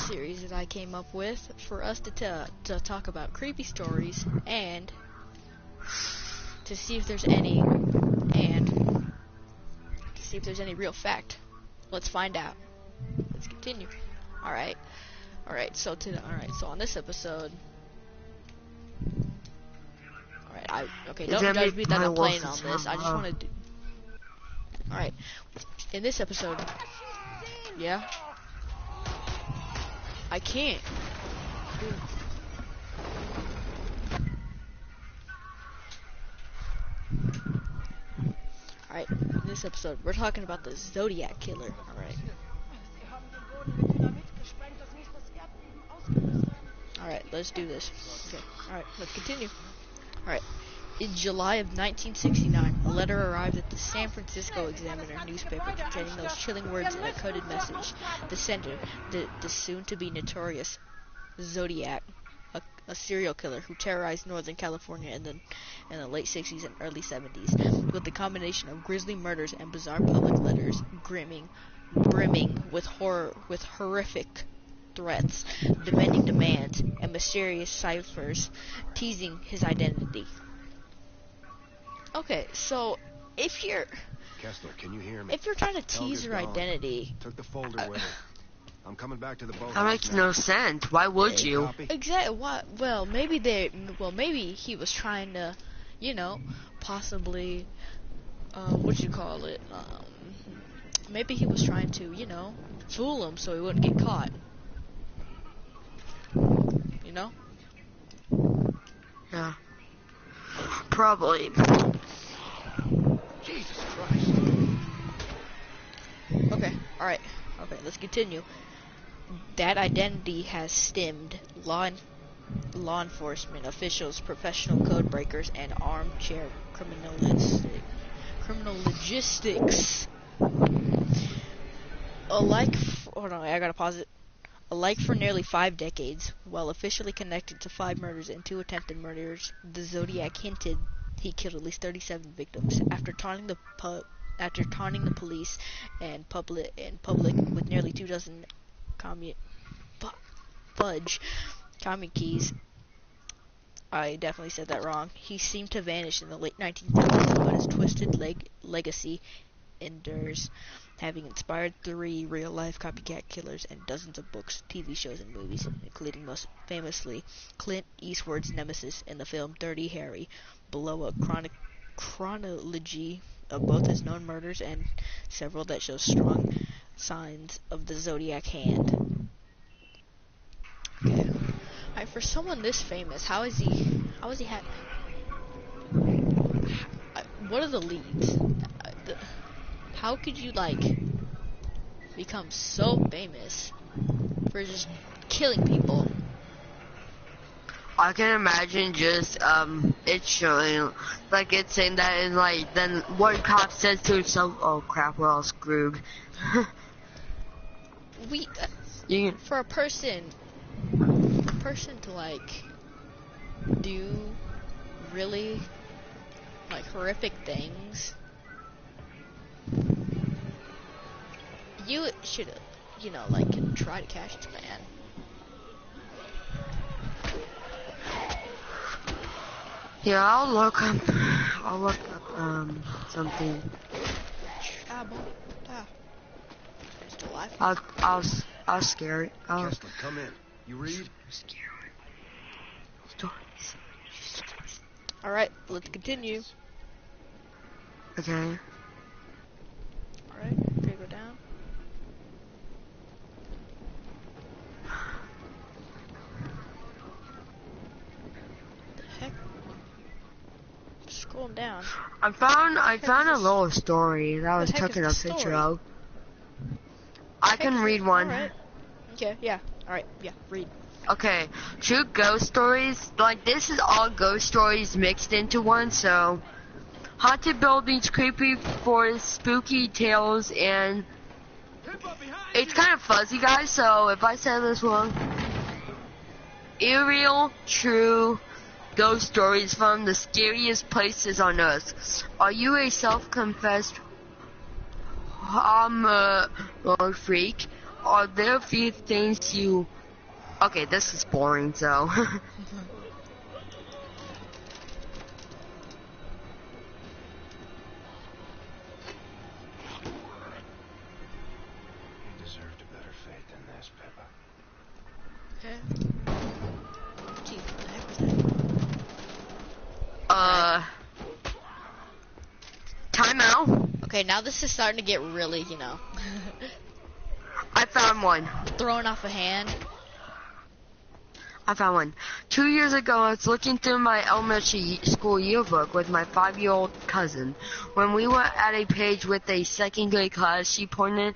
series that I came up with for us to talk about creepy stories and to see if there's any real fact. Let's find out. Let's continue. All right. So on this episode. All right. Don't judge me that I'm playing on this. I just want to do. All right. In this episode. Yeah. I can't. Alright, in this episode, we're talking about the Zodiac Killer. Alright. Alright, let's do this. Okay, alright, let's continue. Alright. In July of 1969, a letter arrived at the San Francisco Examiner newspaper containing those chilling words in a coded message. The sender, the soon-to-be notorious Zodiac, a serial killer who terrorized Northern California in the late 60s and early 70s, with the combination of grisly murders and bizarre public letters brimming with horrific threats, demanding demands, and mysterious ciphers teasing his identity. Okay, so if you're Kessler, can you hear me? If you're trying to tease your identity, took the folder with her. I'm coming back to the boat. That makes no sense. Why would you? Exactly. What? Well, maybe he was trying to, possibly, maybe he was trying to, fool him so he wouldn't get caught. Yeah. Probably. Jesus Christ. Okay, alright. Okay, let's continue. That identity has stemmed law enforcement officials, professional code breakers, and armchair criminal logistics. Hold on, I gotta pause it. Alike for nearly 5 decades, while officially connected to 5 murders and 2 attempted murders, the Zodiac hinted he killed at least 37 victims. After taunting the police and public with nearly 2 dozen commie keys. I definitely said that wrong. He seemed to vanish in the late 1930s, but his twisted legacy endures, having inspired 3 real-life copycat killers and dozens of books, TV shows, and movies, including most famously Clint Eastwood's nemesis in the film Dirty Harry. Below a chronology of both his known murders and several that show strong signs of the Zodiac hand. Okay. Alright, for someone this famous, how is he what are the leads? How could you, become so famous for just killing people? I can imagine just, it showing, it's saying that, and, then one cop says to himself, oh crap, we're all screwed. For a person to, do really, horrific things, you should, try to catch this man. Yeah, I'll look up, something. Still alive? I'll scare it. Kessler, come in. You read? Scare it. Stories. Alright, let's continue. Okay. Alright, okay, go down. The heck? Scrolling down. I found a little story that I was taking a picture of. I can read one. Alright. Okay, yeah. Alright, yeah, read. Okay, true ghost stories. This is all ghost stories mixed into one, so haunted buildings, creepy forests, spooky tales, and it's kind of fuzzy, guys, so if I said this wrong. Real, true ghost stories from the scariest places on earth. Are you a self-confessed freak? are there a few things you... Okay, this is boring, so... You deserved a better fate than this, Pippa. Okay. Gee, what the heck was that? Time out. Okay, now this is starting to get really, you know, I found one. throwing off a hand. I found one. 2 years ago, I was looking through my elementary school yearbook with my 5-year-old cousin. When we were at a page with a second grade class, she pointed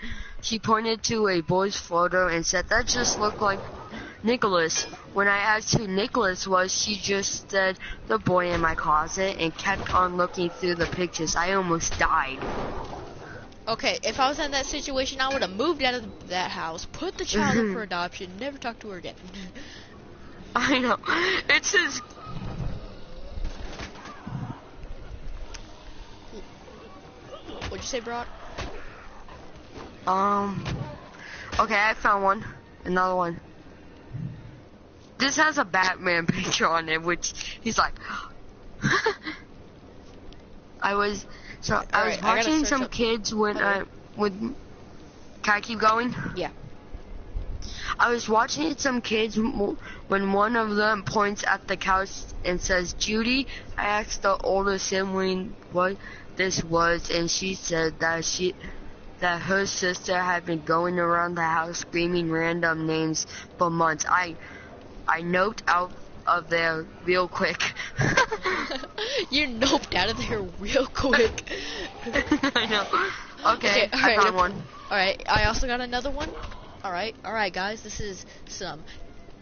to a boy's photo and said, "That just looked like Nicholas." When I asked who Nicholas was, she just said, "The boy in my closet," and kept on looking through the pictures. I almost died. Okay, if I was in that situation, I would have moved out of that house, put the child up for adoption, never talk to her again. I know. It's his... What'd you say, Broad? Okay, I found one. Another one. This has a Batman picture on it, which he's like... I was Alright, I gotta watching search some up- kids when Can I keep going? Yeah. I was watching some kids when one of them points at the couch and says, "Judy." I asked the older sibling what this was, and she said that her sister had been going around the house screaming random names for months. I noped out of there real quick. You noped out of there real quick. I know. Okay, I alright, found one. Alright, I also got another one. Alright guys, this is some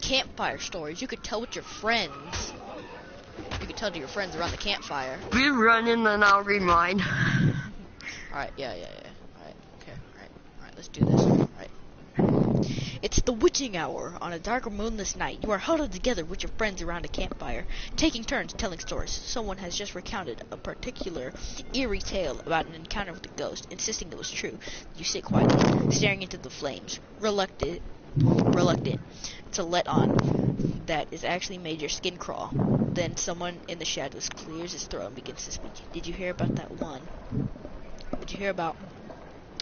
campfire stories. You could tell with your friends. You could tell to your friends around the campfire. Be running and I'll read mine. Alright, yeah. Alright, okay, alright, let's do this. Alright. It's the witching hour. On a dark or moonless night, you are huddled together with your friends around a campfire, taking turns telling stories. Someone has just recounted a particular eerie tale about an encounter with a ghost, insisting it was true. You sit quietly, staring into the flames, reluctant to let on that is actually made your skin crawl. Then someone in the shadows clears his throat and begins to speak. Did you hear about that one? Did you hear about...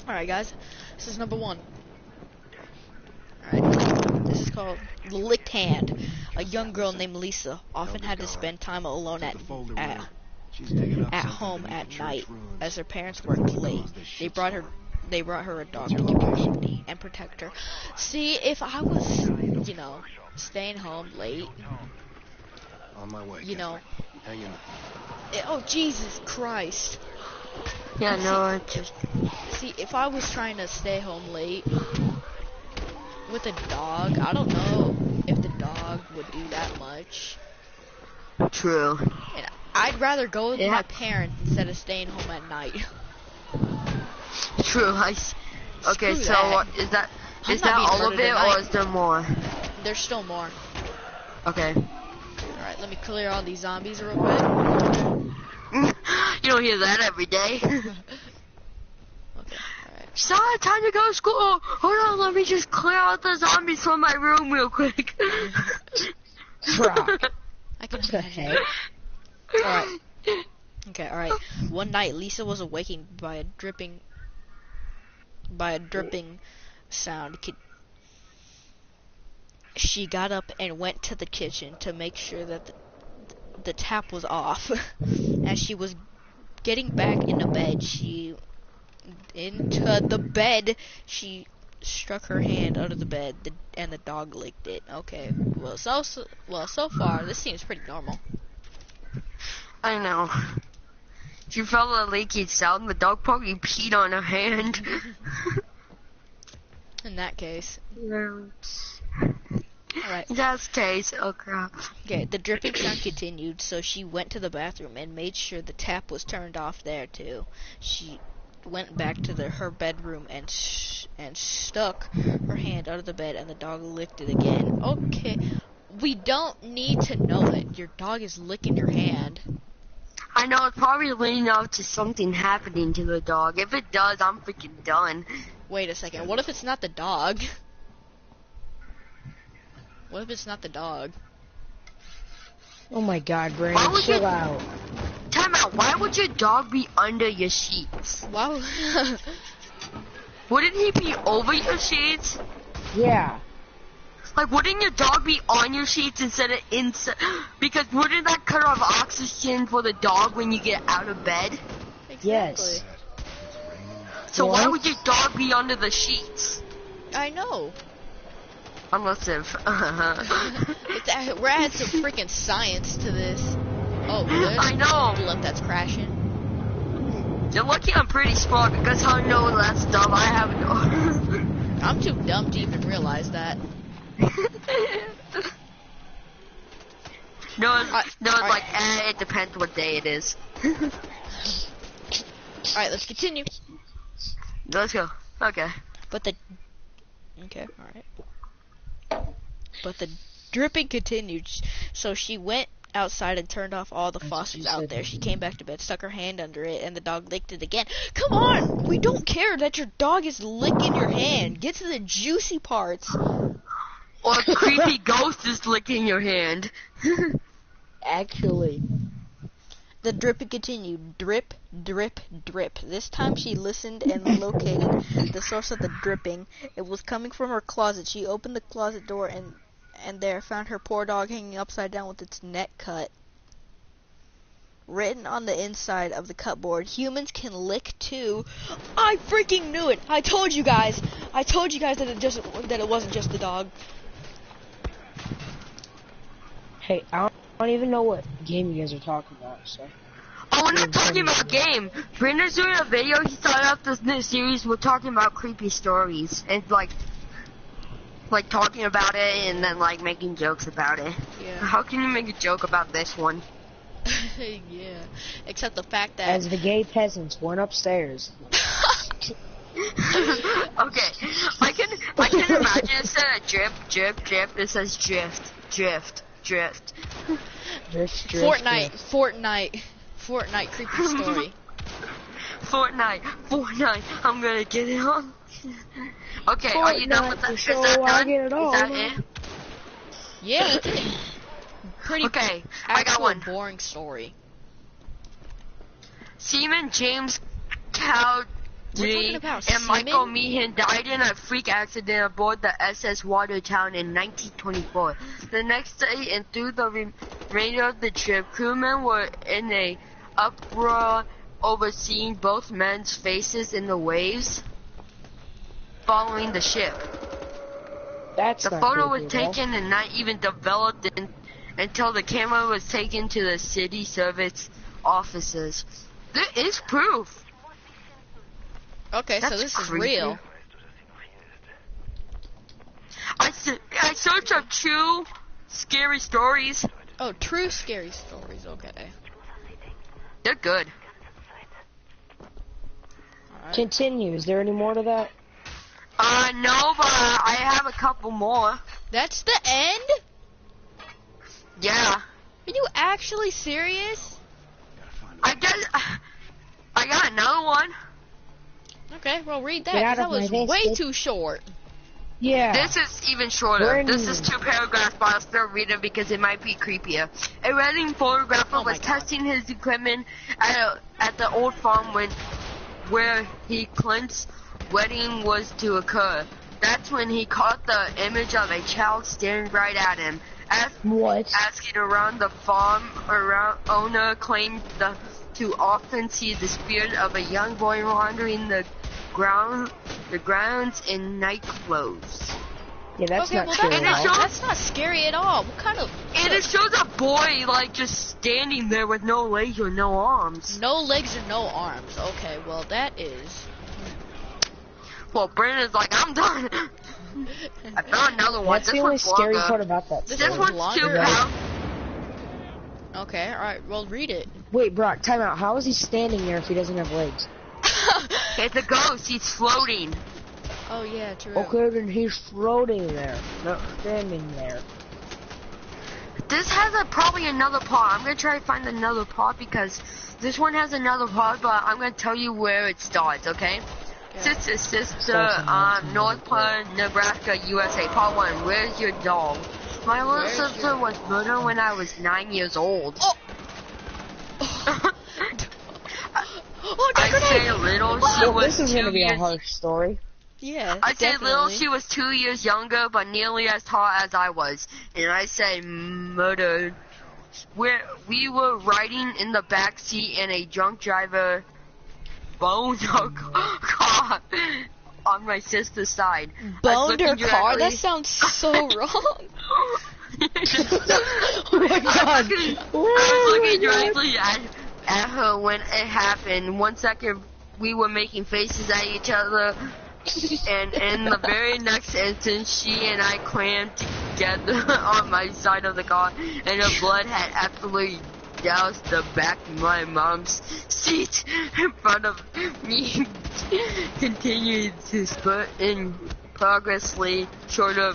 Alright guys, this is number 1. Alright, this is called The Licked Hand. A young girl named Lisa often had to spend time alone at home at night as her parents worked late. They brought her a dog to keep her company and protect her. See, if I was, you know, staying home late, On my way. you know, Hang in. oh Jesus Christ. Yeah, no, it just... See, if I was trying to stay home late with a dog, I don't know if the dog would do that much. True. And I'd rather go with Yeah. my parents instead of staying home at night. True. Okay, Screw so that. is that I'm is not that being all of murdered it, tonight. or is there more? There's still more. Okay. Alright, let me clear all these zombies real quick. You don't hear that every day. Okay, alright. Son, time to go to school. Hold on, let me just clear out the zombies from my room real quick. I can imagine. Alright. Okay, alright. One night, Lisa was awakened by a dripping sound. She got up and went to the kitchen to make sure that the tap was off. As she was getting back into bed, she struck her hand under the bed, and the dog licked it. Okay, well, so far this seems pretty normal. I know. She felt a leaky sound. The dog probably peed on her hand. In that case, alright. That's case. Oh crap. Okay, the dripping sound continued, so she went to the bathroom and made sure the tap was turned off there too. She went back to her bedroom and stuck her hand under the bed, and the dog licked it again. Okay, we don't need to know that your dog is licking your hand. I know, it's probably leading up to something happening to the dog. If it does, I'm freaking done. Wait a second. What if it's not the dog? What if it's not the dog? Oh my God, Why Brandon, would chill you- out. Time out. Why would your dog be under your sheets? Wow. Wouldn't he be over your sheets? Yeah. Like, wouldn't your dog be on your sheets instead of inside? Because wouldn't that cut off oxygen for the dog when you get out of bed? Exactly. Yes. So why What? would your dog be under the sheets? I know. Unless if... We're adding some freaking science to this. Oh, good. I know. Love that's crashing. You're lucky I'm pretty smart because I know that's dumb. I have a dog. I'm too dumb to even realize that. No, it's Alright. like, it depends what day it is. Alright, let's continue. Let's go. Okay. But the... Okay, alright. But the dripping continued. So she went outside and turned off all the faucets out there. She came back to bed, stuck her hand under it, and the dog licked it again. Come on! We don't care that your dog is licking your hand. Get to the juicy parts. Or a creepy ghost is licking your hand. Actually. The dripping continued. Drip, drip, drip. This time she listened and located the source of the dripping. It was coming from her closet. She opened the closet door and there found her poor dog hanging upside down with its neck cut. Written on the inside of the cupboard, humans can lick too. I freaking knew it! I told you guys! I told you guys that it wasn't just the dog. Hey, I don't even know what game you guys are talking about, so. Oh, we're not talking about a game. Brandon's doing a video. He started out this new series. We're talking about creepy stories and like talking about it and then like making jokes about it. Yeah. How can you make a joke about this one? Yeah. Except the fact that As the gay peasants went upstairs. Okay, I can imagine instead of drip, drip, drip, it says drift, drift, drift. Drift, drift, Fortnite, drift. Fortnite creepy story. Fortnite, I'm gonna get it on. Okay, are you done with that? Fortnite, Is so that I done? get it Is that on. it? Yeah, that's it. Pretty Okay, I got actual one. boring story. Seaman James We're talking Cowdery about and Michael seamen? Meehan died in a freak accident aboard the SS Watertown in 1924. The next day and through the remainder of the trip, crewmen were in a uproar over seeing both men's faces in the waves following the ship. That's The not photo was creepy at all. taken and not even developed until the camera was taken to the city service offices. There is proof. Okay, so That's this is creepy. real. I searched up true scary stories. Oh, true scary stories. Okay. They're good. Alright. Continue. Is there any more to that? No, but I have a couple more. That's the end? Yeah. Are you actually serious? I got another one. Okay, well read that, Get 'cause out that of my was face, way kid. too short. Yeah. This is even shorter. Brandon. This is 2 paragraphs, but I'll still read it because it might be creepier. A wedding photographer Oh my was God. testing his equipment at the old farm where he claims wedding was to occur. That's when he caught the image of a child staring right at him. What? Asking around the farm, owner claimed to often see the spirit of a young boy wandering the grounds in night clothes. Yeah, that's okay, not well scary at all. that's not scary at all. What kind of And it shows a boy like just standing there with no legs or no arms. no legs or no arms? Okay, well that is. Well, Brandon's like, I'm done. I found another one. That's This the only one's scary longer. part about that This This story. one's one's 2 longer? pounds. Okay, alright, well read it. Wait, Brock, time out. How is he standing there if he doesn't have legs? It's a ghost. He's floating. Oh yeah, true. Okay, then he's floating there, not standing there. This has probably another part. I'm gonna try to find another part because this one has another part, but I'm gonna tell you where it starts. Okay? Sister, North Platte, Nebraska, USA. Part 1. Where's your dog? My little sister was murdered when I was 9 years old. Oh! I say little, she was This is 2 gonna be a years. harsh story. Yeah, I say little, definitely. she was 2 years younger, but nearly as tall as I was. And I say murdered. We were riding in the back seat, and a drunk driver boned our car on my sister's side. Boned her looking car? directly- That sounds so wrong. Oh my god! I was looking directly at her when it happened. 1 second, we were making faces at each other, and in the very next instant, she and I crammed together on my side of the car, and her blood had absolutely doused the back of my mom's seat in front of me. Continued to spurt in progressively shorter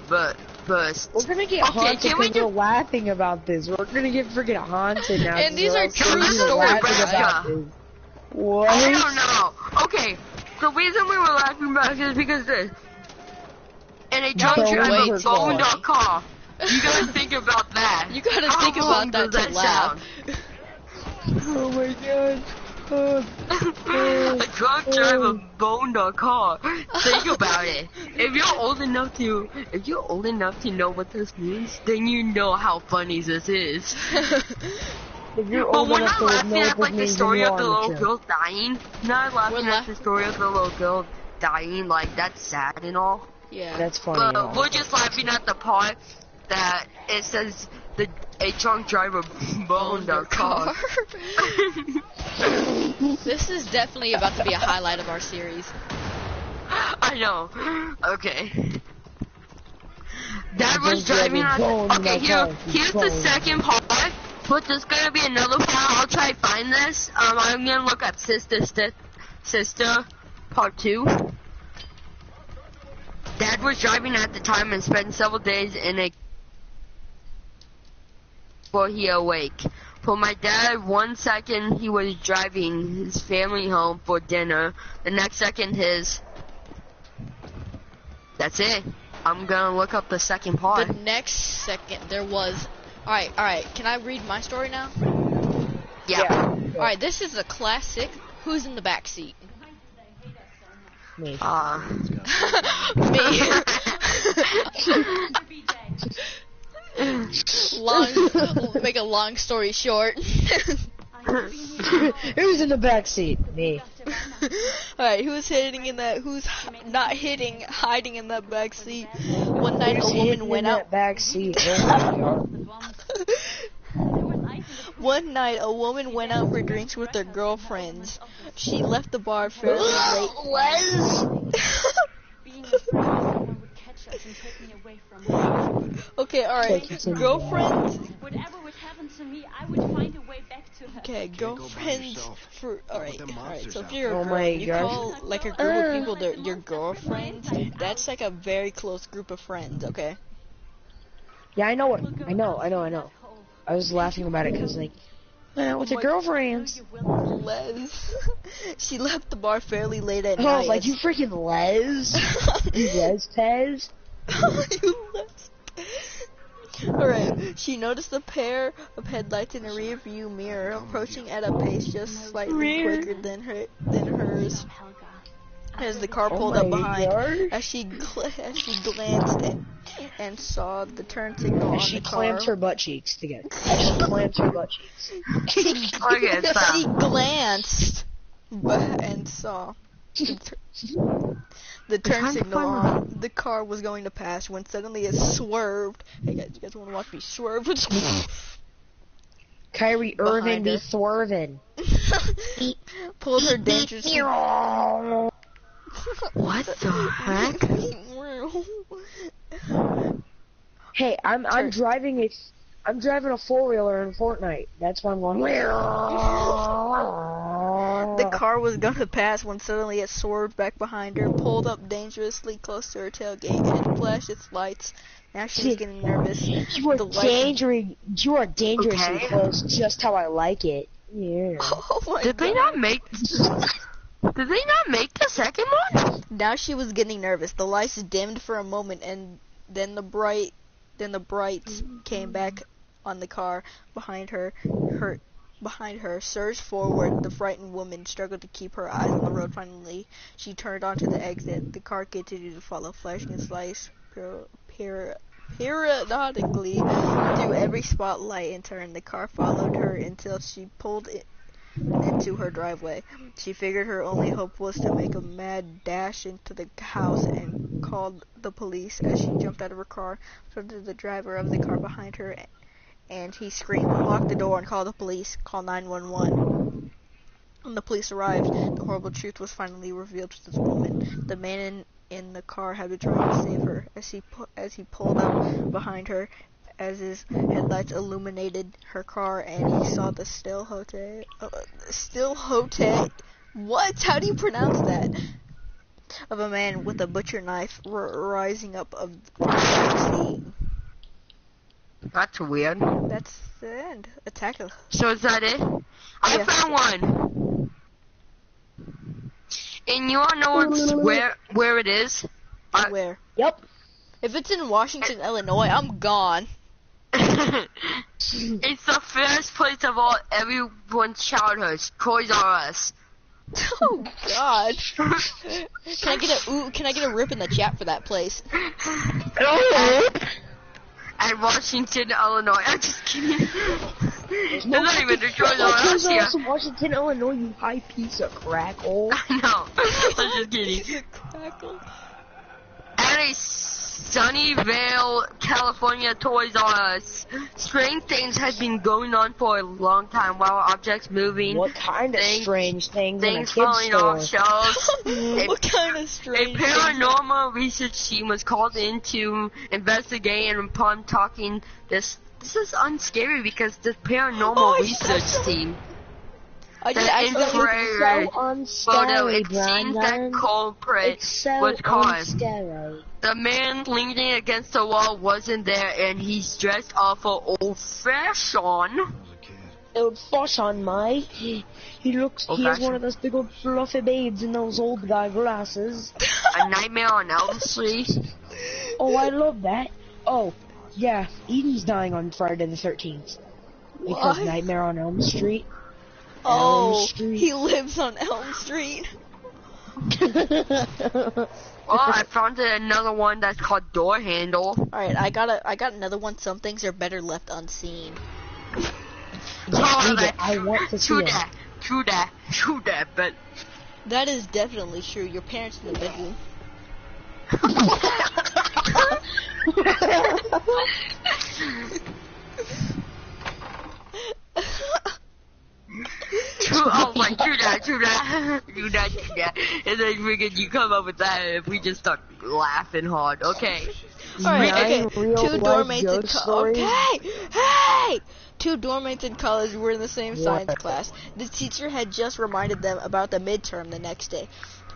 bursts. We're gonna get Okay, haunted can we because we're laughing about this. We're gonna get freaking haunted now. And 'cause these we're are all true freaking stories, laughing Rebecca. about this. What? I don't know. Okay, the reason we were laughing about it is because this. And a drunk Boned driver her boned car. our car. You gotta think about that. You gotta How think about wrong that does to laugh. sound? Oh my god. A drunk driver boned our car. Think about it. If you're old enough to know what this means, then you know how funny this is. If you're But old we're enough not to laughing know at what like the means, story then of the you're on little show. girl dying. Not laughing We're at the story of the little girl dying, like that's sad and all. Yeah. That's funny. and all. But we're just laughing at the part that it says a drunk driver boned our car. This is definitely about to be a highlight of our series. I know. Okay. Dad My was drunk driving driver boned on. Okay, my car. here's the Boned. second part. But there's gonna be another part. I'll try to find this. I'm gonna look up sister part 2. Dad was driving at the time and spent several days in a before he awake. For my dad, 1 second he was driving his family home for dinner. The next second that's it. I'm gonna look up the second part. The next second, there was... Alright, can I read my story now? Yeah. Alright, this is a classic. Who's in the back seat? Me. Me. Make a long story short. Who's in the back seat? Me. Alright, who's hiding in that? Who's not hitting, hiding in that back seat? One night Who's a woman hidden went in out. that back seat? Oh my god. One night a woman went out for drinks with her girlfriends. She left the bar fairly late. Okay, alright. Girlfriends. Whatever would happen to me, I would find a way back to her. Okay, go by girlfriends yourself. for alright. them Alright, monsters so if out you're a there. Oh girl, my you gosh. call like a group of people your girlfriends. That's like a very close group of friends. Okay. Yeah, I know. I was laughing about it because like, with your girlfriends. Les. She left the bar fairly late at I night. was like, you freaking Les. You Les Tez. You Les. Alright, she noticed a pair of headlights in a rear view mirror approaching at a pace just slightly quicker than hers. As the car pulled up behind, as she glanced and saw the turn signal on She the car. clamped her butt cheeks together. She clamped her butt cheeks. Okay, stop. She glanced and saw the turn signal on. The car was going to pass when suddenly it swerved. Hey guys, you guys want to watch me swerve? Kyrie Irving Behind be her. swerving. Pulled her dangerously. What the heck? Hey, I'm driving a 4-wheeler in Fortnite. That's why I'm going. The car was gonna pass when suddenly it swerved back behind her, pulled up dangerously close to her tailgate, and flashed its lights. Now she's getting nervous. You are The lights- You are dangerously Okay. close, just how I like it. Yeah. Oh my Did they god. not make? Did they not make the second one? Now she was getting nervous. The lights dimmed for a moment, and then the brights came back on the car behind her. Behind her, surged forward. The frightened woman struggled to keep her eyes on the road. Finally, she turned onto the exit. The car continued to follow, flashing its lights periodically through every spotlight in turn. The car followed her until she pulled into her driveway. She figured her only hope was to make a mad dash into the house and called the police. As she jumped out of her car, so did the driver of the car behind her, and he screamed, "Lock the door and call the police. Call 911. When the police arrived, the horrible truth was finally revealed to this woman. The man in the car had been trying to save her. As he pulled up behind her, as his headlights illuminated her car, and he saw the still hote. What? How do you pronounce that? Of a man with a butcher knife rising up of the sea. That's weird. That's the end. Attack her. So is that it? I found one. And you wanna know where it is? Where? Yep. If it's in Washington, Illinois, I'm gone. It's the first place of everyone's childhood. Toys R Us. Oh God! Can I get a rip in the chat for that place? At Washington, Illinois. I'm just kidding. There's not even a Toys R Us here. Washington, Illinois, you high piece of crackle. I know. I'm just kidding. At a Sunnyvale, California Toys R Us. Strange things had been going on for a long time. While objects moving. What kind of strange things in a Things kid's falling store? off shelves. What kind of strange A paranormal research team was called in to investigate, and upon talking, this is unscary because the paranormal research team. I just The accidentally. infrared So photo, unscary, it seems that Brandon. culprit It's so was caught. unscary. The man leaning against the wall wasn't there, and he's dressed awful old-fashioned. Old fashion, mate. He looks. He has one of those big old fluffy beads and those old guy glasses. A Nightmare on Elm Street. Oh, I love that. Oh, yeah. Eden's dying on Friday the 13th because What? Nightmare on Elm Street. Oh, Street. he lives on Elm Street. Well, I found another one that's called Door Handle. Alright, I got another one. Some things are better left unseen. Read it. I want to see it. True that, but... That is definitely true. Your parents in the bedroom. Oh my, true that. And then you come up with that if we just start laughing hard. Okay. Alright, okay. Real Two life dorm-mates in ghost stories. Hey! Two dorm-mates in college were in the same science What? class. The teacher had just reminded them about the midterm the next day.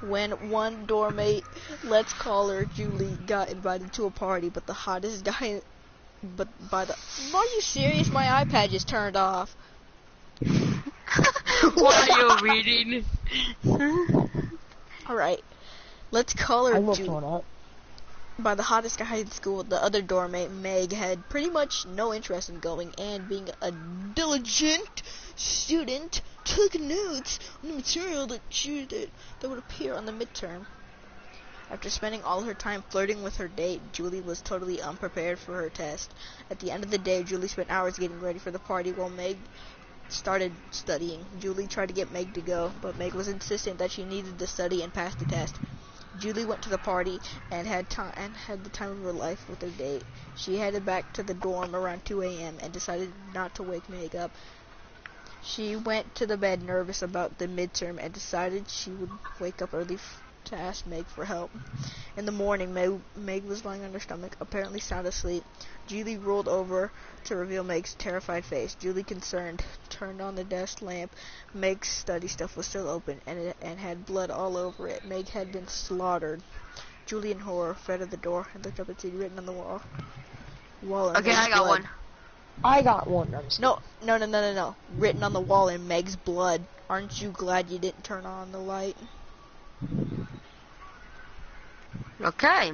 When one dormmate, let's call her Julie, got invited to a party, but the hottest guy... Are you serious? My iPad just turned off. What are you reading? Alright. Let's call her I looked Julie. one up. By the hottest guy in school, the other dormmate, Meg, had pretty much no interest in going, and being a diligent student, took notes on the material that would appear on the midterm. After spending all her time flirting with her date, Julie was totally unprepared for her test. At the end of the day, Julie spent hours getting ready for the party while Meg started studying. Julie tried to get Meg to go, but Meg was insistent that she needed to study and pass the test. Julie went to the party and had the time of her life with her date. She headed back to the dorm around 2 a.m. and decided not to wake Meg up. She went to the bed nervous about the midterm and decided she would wake up early to ask Meg for help. In the morning, Meg was lying on her stomach, apparently sound asleep. Julie rolled over to reveal Meg's terrified face. Julie, concerned, turned on the desk lamp. Meg's study stuff was still open and had blood all over it. Meg had been slaughtered. Julie, in horror, fled to the door and looked up and see written on the wall. Okay, I got one. I got one. I'm just No. Written on the wall in Meg's blood. Aren't you glad you didn't turn on the light? Okay,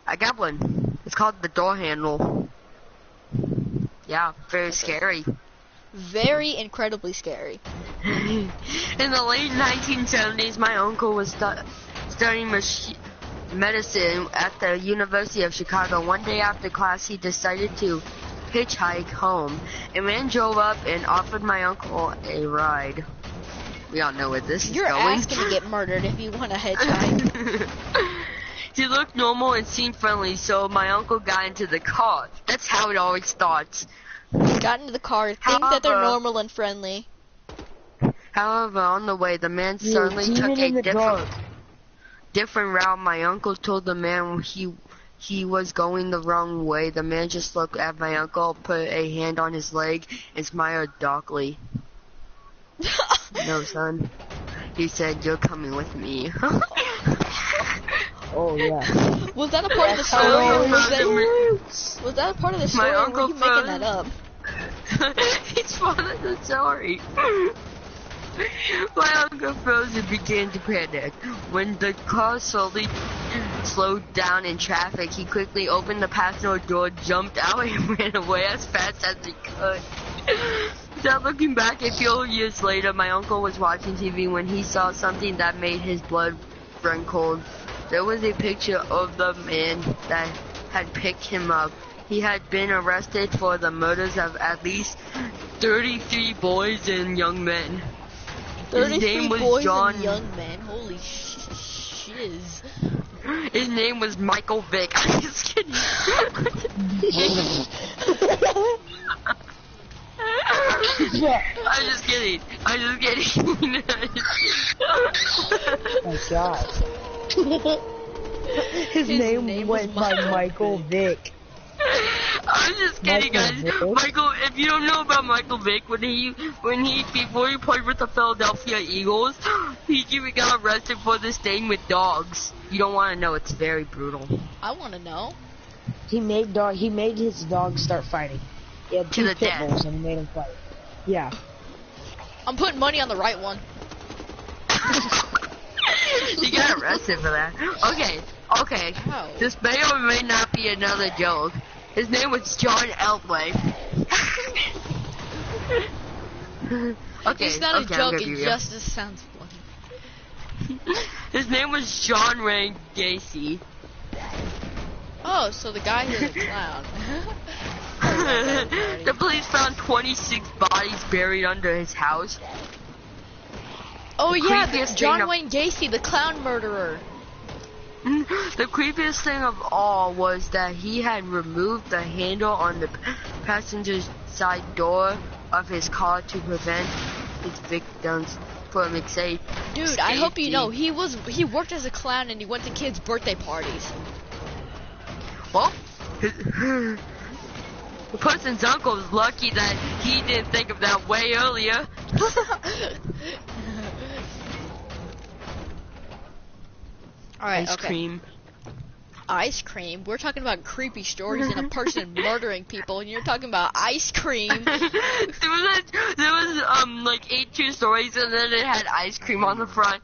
I got one. It's called the door handle. Yeah, very scary. Very incredibly scary. In the late 1970s, my uncle was studying medicine at the University of Chicago. One day after class, he decided to hitchhike home. A man drove up and offered my uncle a ride. We all know where this is Your going. ass gonna get murdered if you want to hitchhike. He looked normal and seemed friendly, so my uncle got into the car. That's how it always starts. Got into the car, think that they're normal and friendly. However, on the way, the man suddenly took a different route. My uncle told the man he was going the wrong way. The man just looked at my uncle, put a hand on his leg, and smiled darkly. No, son. He said, "You're coming with me." Oh yeah. Was that a part of the story, or was that a part of the story, or were you making that up? It's part of the story. My uncle froze and began to panic. When the car slowly slowed down in traffic, he quickly opened the passenger door, jumped out, and ran away as fast as he could. Without looking back, a few years later, my uncle was watching TV when he saw something that made his blood run cold. There was a picture of the man that had picked him up. He had been arrested for the murders of at least 33 boys and young men. 33 boys and young men. Holy shiz. His name was Michael Vick. I'm just kidding. I'm just kidding. Oh my god. His name went by Michael Vick. I'm just kidding, guys. Michael, if you don't know about Michael Vick, before he played with the Philadelphia Eagles, he got arrested for this thing with dogs. You don't want to know; it's very brutal. I want to know. He made his dog start fighting. He had two pit bulls and he made him fight. Yeah. I'm putting money on the right one. He got arrested for that. Okay. How? This may or may not be another joke. His name was John Elway. Okay. It's not a joke, it just sounds funny. His name was John Wayne Gacy. Oh, so the guy is a clown. The police found 26 bodies buried under his house. Oh yeah, John Wayne Gacy, the clown murderer. The creepiest thing of all was that he had removed the handle on the passenger's side door of his car to prevent his victims from escape. Dude, I hope you know, he worked as a clown and he went to kids' birthday parties. Well, the person's uncle is lucky that he didn't think of that way earlier. Alright, Ice cream. Ice cream? We're talking about creepy stories and a person murdering people, and you're talking about ice cream. there was like 8 true stories, and then it had ice cream on the front.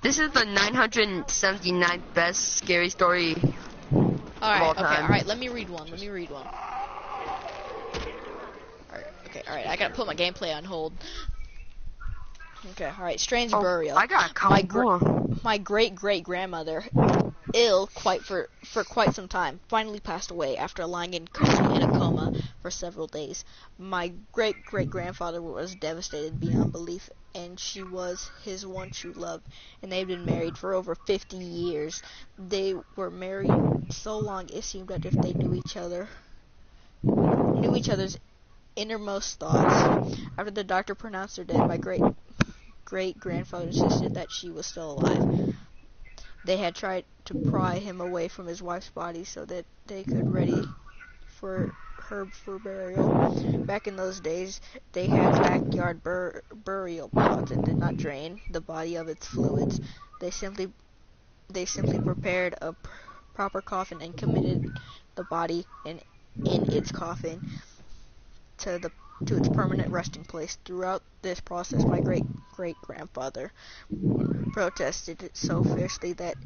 This is the 979th best scary story of all time. Alright, let me read one. Alright, I gotta put my gameplay on hold. Okay, alright, strange burial. I got a couple My great-great-grandmother, ill for quite some time, finally passed away after lying in a coma for several days. My great-great-grandfather was devastated beyond belief, and she was his one true love, and they'd been married for over 50 years. They were married so long it seemed as if they knew each other's innermost thoughts. After the doctor pronounced her dead, my great-grandfather insisted that she was still alive. They had tried to pry him away from his wife's body so that they could ready for her for burial. Back in those days, they had backyard burial plots and did not drain the body of its fluids. They simply prepared a proper coffin and committed the body in its coffin to its permanent resting place. Throughout this process, my great-great-grandfather protested it so fiercely that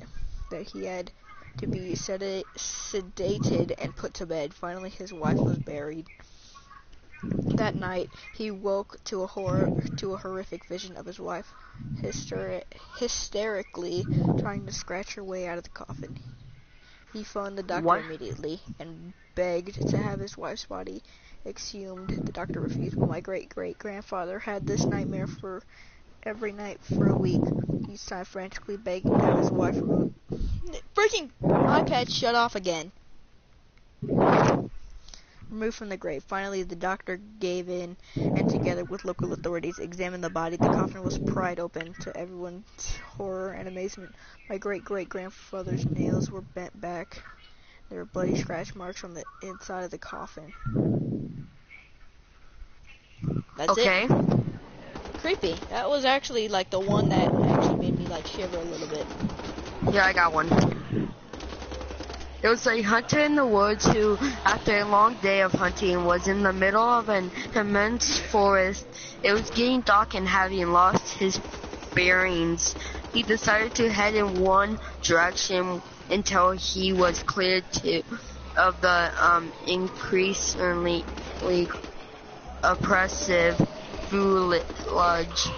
he had to be sedated and put to bed. Finally, his wife was buried. That night, he woke to a horrific vision of his wife hysterically trying to scratch her way out of the coffin. He phoned the doctor immediately and begged to have his wife's body exhumed. The doctor refused, but my great-great-grandfather had this nightmare for every night for a week, each time frantically begging to have his wife removed. Freaking iPad shut off again. Removed from the grave. Finally, the doctor gave in and together with local authorities examined the body. The coffin was pried open to everyone's horror and amazement. My great-great-grandfather's nails were bent back. There were bloody scratch marks on the inside of the coffin. That's it. Creepy. That was actually like the one that actually made me like shiver a little bit. Yeah, I got one. There was a hunter in the woods who, after a long day of hunting, was in the middle of an immense forest. It was getting dark and having lost his bearings. He decided to head in one direction until he was cleared of the increasingly oppressive foliage.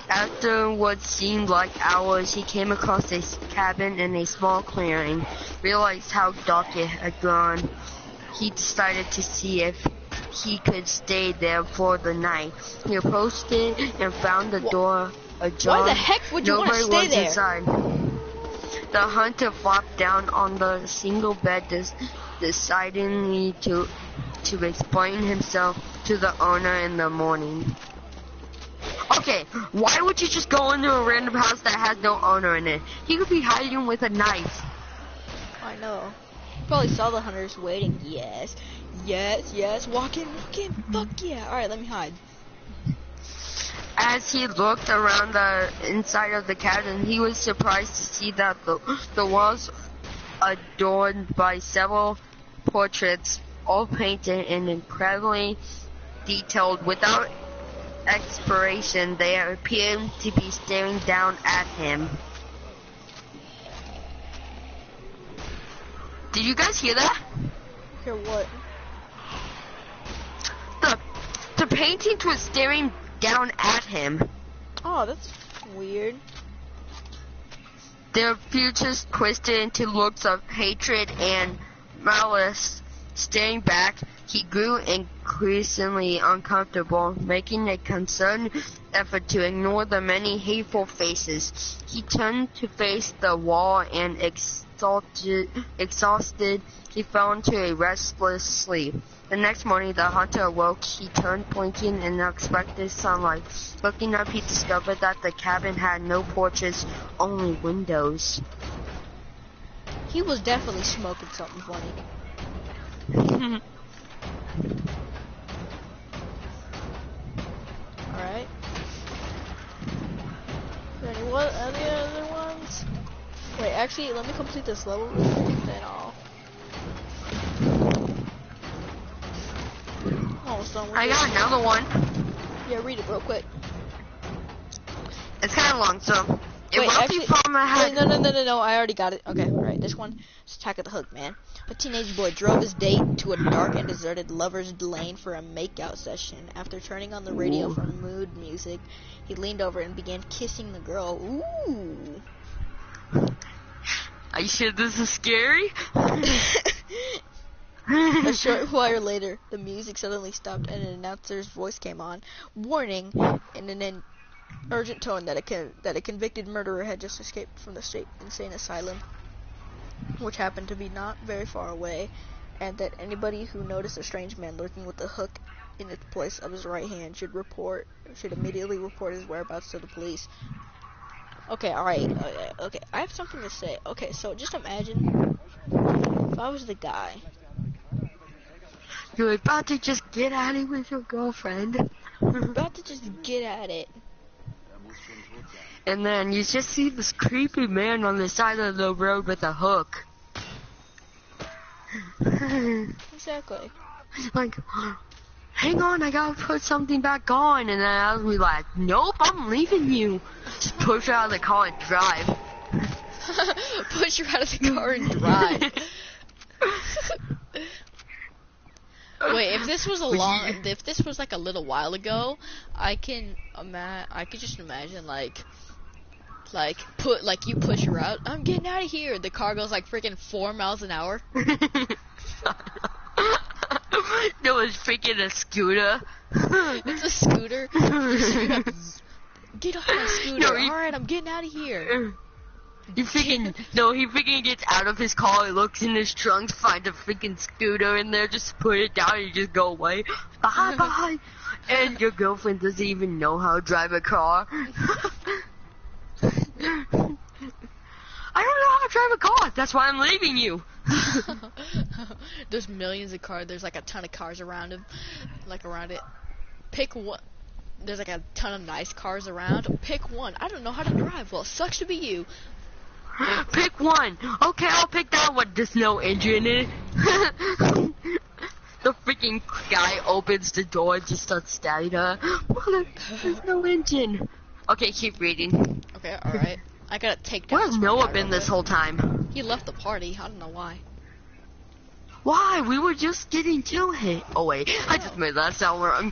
After what seemed like hours, he came across a cabin in a small clearing. Realized how dark it had gone. He decided to see if he could stay there for the night. He approached it and found the door ajar. Why the heck would you want to stay there? Inside. The hunter flopped down on the single bed, deciding to explain himself to the owner in the morning. Okay, why would you just go into a random house that has no owner in it? He could be hiding with a knife. I know. Probably saw the hunters waiting. Yes. Walk in. Fuck yeah. Alright, let me hide. As he looked around the inside of the cabin, he was surprised to see that the walls adorned by several portraits, all painted and incredibly detailed. Without expiration, they appeared to be staring down at him. Did you guys hear that? Hear what? The paintings were staring down at him. Oh, that's weird. Their features twisted into looks of hatred and malice. Staring back, he grew increasingly uncomfortable, making a concerted effort to ignore the many hateful faces. He turned to face the wall and exhausted, he fell into a restless sleep. The next morning, the hunter awoke. He turned blinking in unexpected sunlight. Looking up, he discovered that the cabin had no porches, only windows. He was definitely smoking something funny. Alright. Any other ones? Wait, actually, let me complete this level, then I'll... Almost done with I got another one. Yeah, read it real quick. It's kind of long, so... Wait, actually, no, I already got it. Okay, alright, this one is Attack of the Hook, man. A teenage boy drove his date to a dark and deserted lover's lane for a makeout session. After turning on the radio for mood music, he leaned over and began kissing the girl. Ooh. Are you sure this is scary? A short while later, the music suddenly stopped and an announcer's voice came on, warning in an urgent tone that a convicted murderer had just escaped from the state insane asylum, which happened to be not very far away, and that anybody who noticed a strange man lurking with a hook in the place of his right hand should immediately report his whereabouts to the police. Okay, alright, okay, I have something to say. Okay, so just imagine if I was the guy. You're about to just get at it with your girlfriend. You're about to just get at it. And then you just see this creepy man on the side of the road with a hook. Exactly. Like, hang on, I gotta put something back on. And then I was like, nope, I'm leaving you. Just push her out of the car and drive. Push her out of the car and drive. Wait, if this was if this was like a little while ago, I could just imagine like you push her out. I'm getting out of here. The car goes like freaking 4 miles an hour. There was freaking a scooter. It's a scooter. Get off my scooter. No, Alright, I'm getting out of here. He freaking gets out of his car, he looks in his trunk, finds a freaking scooter in there, just put it down, and you just go away. Bye bye. And your girlfriend doesn't even know how to drive a car. I don't know how to drive a car, that's why I'm leaving you. There's millions of cars, there's like a ton of cars around him, around it. Pick one. There's like a ton of nice cars around. Pick one. I don't know how to drive. Well, sucks to be you. Pick one. Okay, I'll pick that one. There's no engine in it. The freaking guy opens the door and just starts stabbing her. Well, there's no engine. Okay, keep reading. Okay, alright. I gotta take down. Where's Noah been this whole time? He left the party. I don't know why. Why? We were just getting to him. Oh wait, I just made that sound wrong.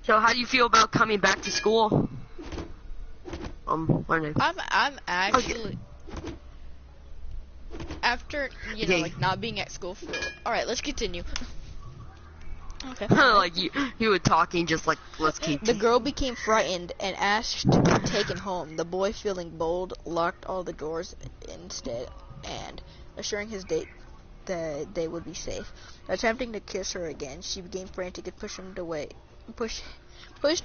So how do you feel about coming back to school? I'm actually after like not being at school for. All right, let's continue. Okay. Like you were talking just like let's keep. The girl became frightened and asked to be taken home. The boy, feeling bold, locked all the doors instead and assuring his date that they would be safe. Attempting to kiss her again, she became frantic and pushed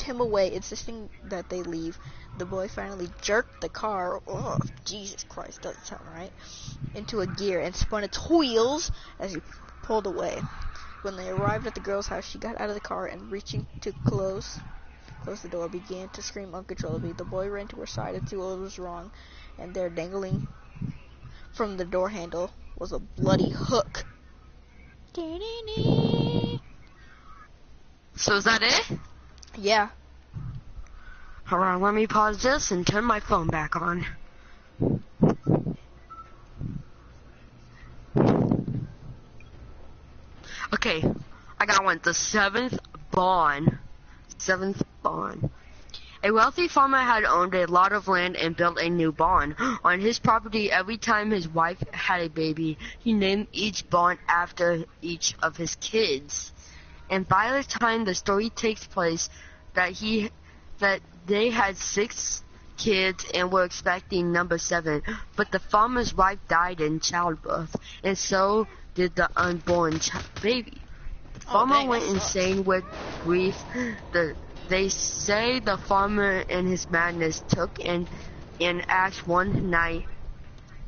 him away, insisting that they leave. The boy finally jerked the car, oh, Jesus Christ, doesn't sound right, into a gear and spun its wheels as he pulled away. When they arrived at the girl's house, she got out of the car and, reaching to close the door, began to scream uncontrollably. The boy ran to her side and see what was wrong, and there, dangling from the door handle, was a bloody hook. So is that it? Yeah. Hold on, let me pause this and turn my phone back on. Okay, I got one. The seventh Bond. A wealthy farmer had owned a lot of land and built a new barn. On his property, every time his wife had a baby, he named each barn after each of his kids. And by the time the story takes place, that they had 6 kids and were expecting number 7, but the farmer's wife died in childbirth, and so did the unborn baby. The farmer went insane with grief. They say the farmer in his madness took an axe one night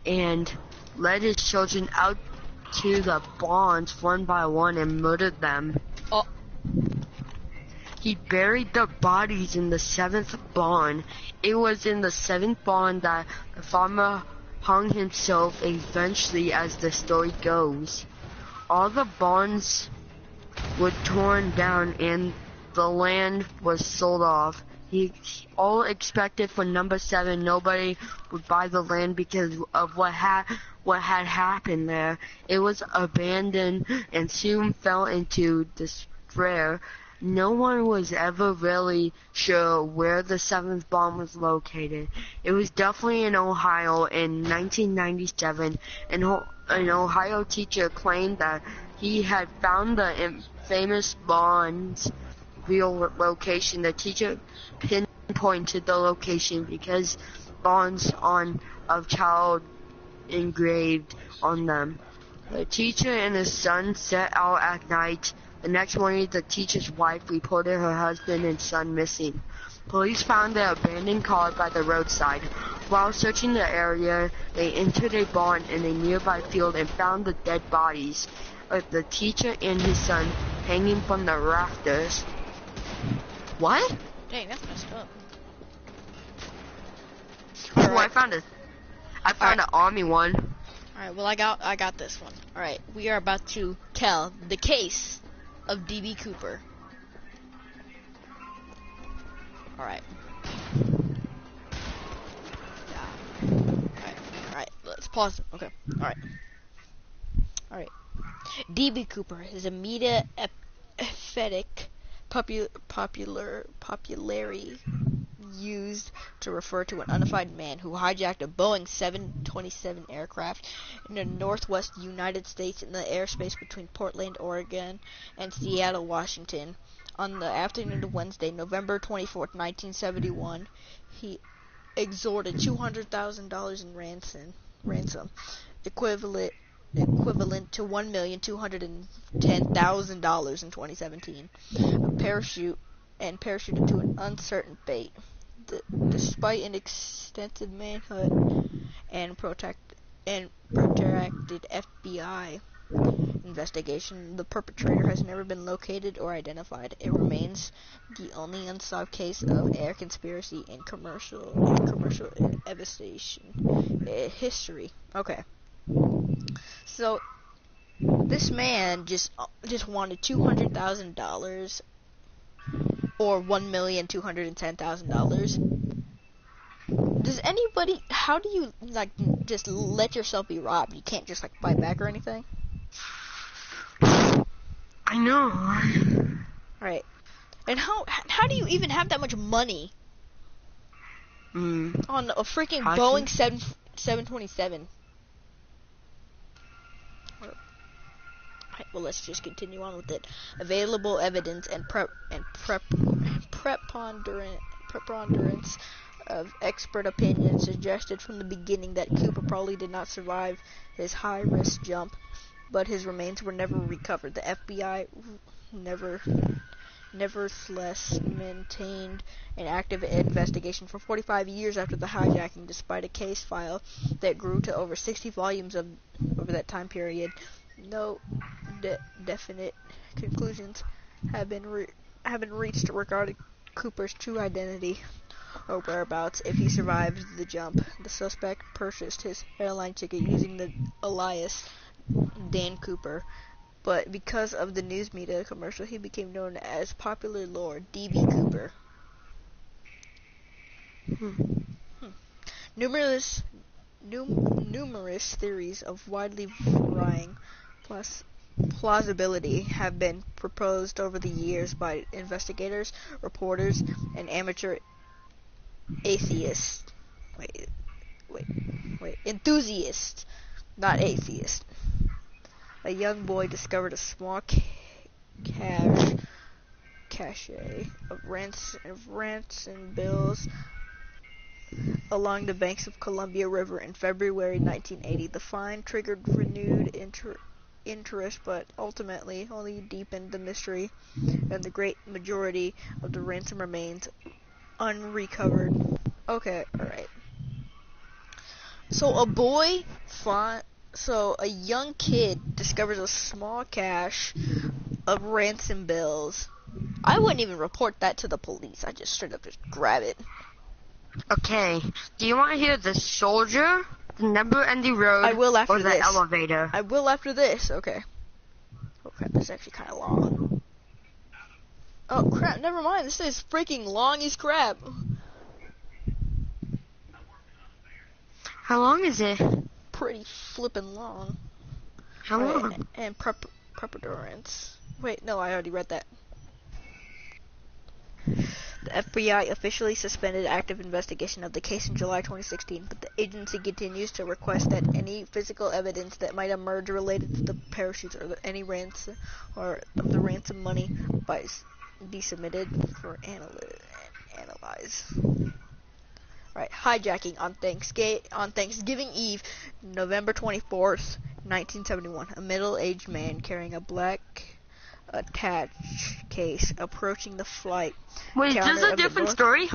and led his children out to the barns one by one and murdered them. Oh. He buried the bodies in the 7th barn. It was in the 7th barn that the farmer hung himself eventually, as the story goes. All the barns were torn down and the land was sold off. He all expected for number 7 nobody would buy the land because of what had happened there. It was abandoned and soon fell into despair. No one was ever really sure where the 7th barn was located. It was definitely in Ohio in 1997. An Ohio teacher claimed that he had found the famous barn's real location. The teacher pinpointed the location because barns of child engraved on them. The teacher and his son set out at night. The next morning, the teacher's wife reported her husband and son missing. Police found the abandoned car by the roadside. While searching the area, they entered a barn in a nearby field and found the dead bodies of the teacher and his son hanging from the rafters. What? Dang, that's messed up. Oh, I found an army one. Alright, well I got this one. Alright, we are about to tell the case of D.B. Cooper. Alright. Alright, let's pause it. Okay, alright. D.B. Cooper is a media epithet popularly used to refer to an unidentified man who hijacked a Boeing 727 aircraft in the northwest United States in the airspace between Portland, Oregon and Seattle, Washington. On the afternoon of Wednesday, November 24th, 1971, he extorted $200,000 in ransom, equivalent to $1,210,000 in 2017. Parachuted to an uncertain fate. Despite an extensive manhunt and protracted FBI investigation, the perpetrator has never been located or identified. It remains the only unsolved case of air conspiracy in commercial aviation history. Okay. So this man just wanted $200,000 or $1,210,000. Does anybody? How do you like just let yourself be robbed? You can't just like fight back or anything. I know. Right. And how do you even have that much money on a freaking Boeing 727? Right, well, let's just continue on with it. Available evidence and preponderance of expert opinion suggested from the beginning that Cooper probably did not survive his high-risk jump, but his remains were never recovered. The FBI nevertheless maintained an active investigation for 45 years after the hijacking, despite a case file that grew to over 60 volumes over that time period. No definite conclusions have been reached regarding Cooper's true identity or whereabouts. If he survived the jump, the suspect purchased his airline ticket using the alias Dan Cooper, but because of the news media commercial, he became known as popular lore D.B. Cooper. Numerous theories of widely varying plausibility have been proposed over the years by investigators, reporters, and amateur atheists. Enthusiasts, not atheists. A young boy discovered a small cache of ransom bills along the banks of Columbia River in February 1980. The find triggered renewed interest, but ultimately only deepened the mystery, and the great majority of the ransom remains unrecovered. Okay, alright. So a young kid discovers a small cache of ransom bills. I wouldn't even report that to the police. I just straight up just grab it. Okay, do you want to hear the soldier, the never-ending road, I will after or the this. elevator? I will after this. Okay. Oh crap, this is actually kind of long. Oh crap, never mind. This is freaking long as crap. How long is it? Pretty flippin' long. How long? And preponderance. Wait, no, I already read that. The FBI officially suspended active investigation of the case in July 2016, but the agency continues to request that any physical evidence that might emerge related to the parachutes or any ransom or of the ransom money be submitted for analyze. Right, hijacking on Thanksgiving Eve, November 24th, 1971. A middle-aged man carrying a black attached case approaching the flight. Wait, is this a different story?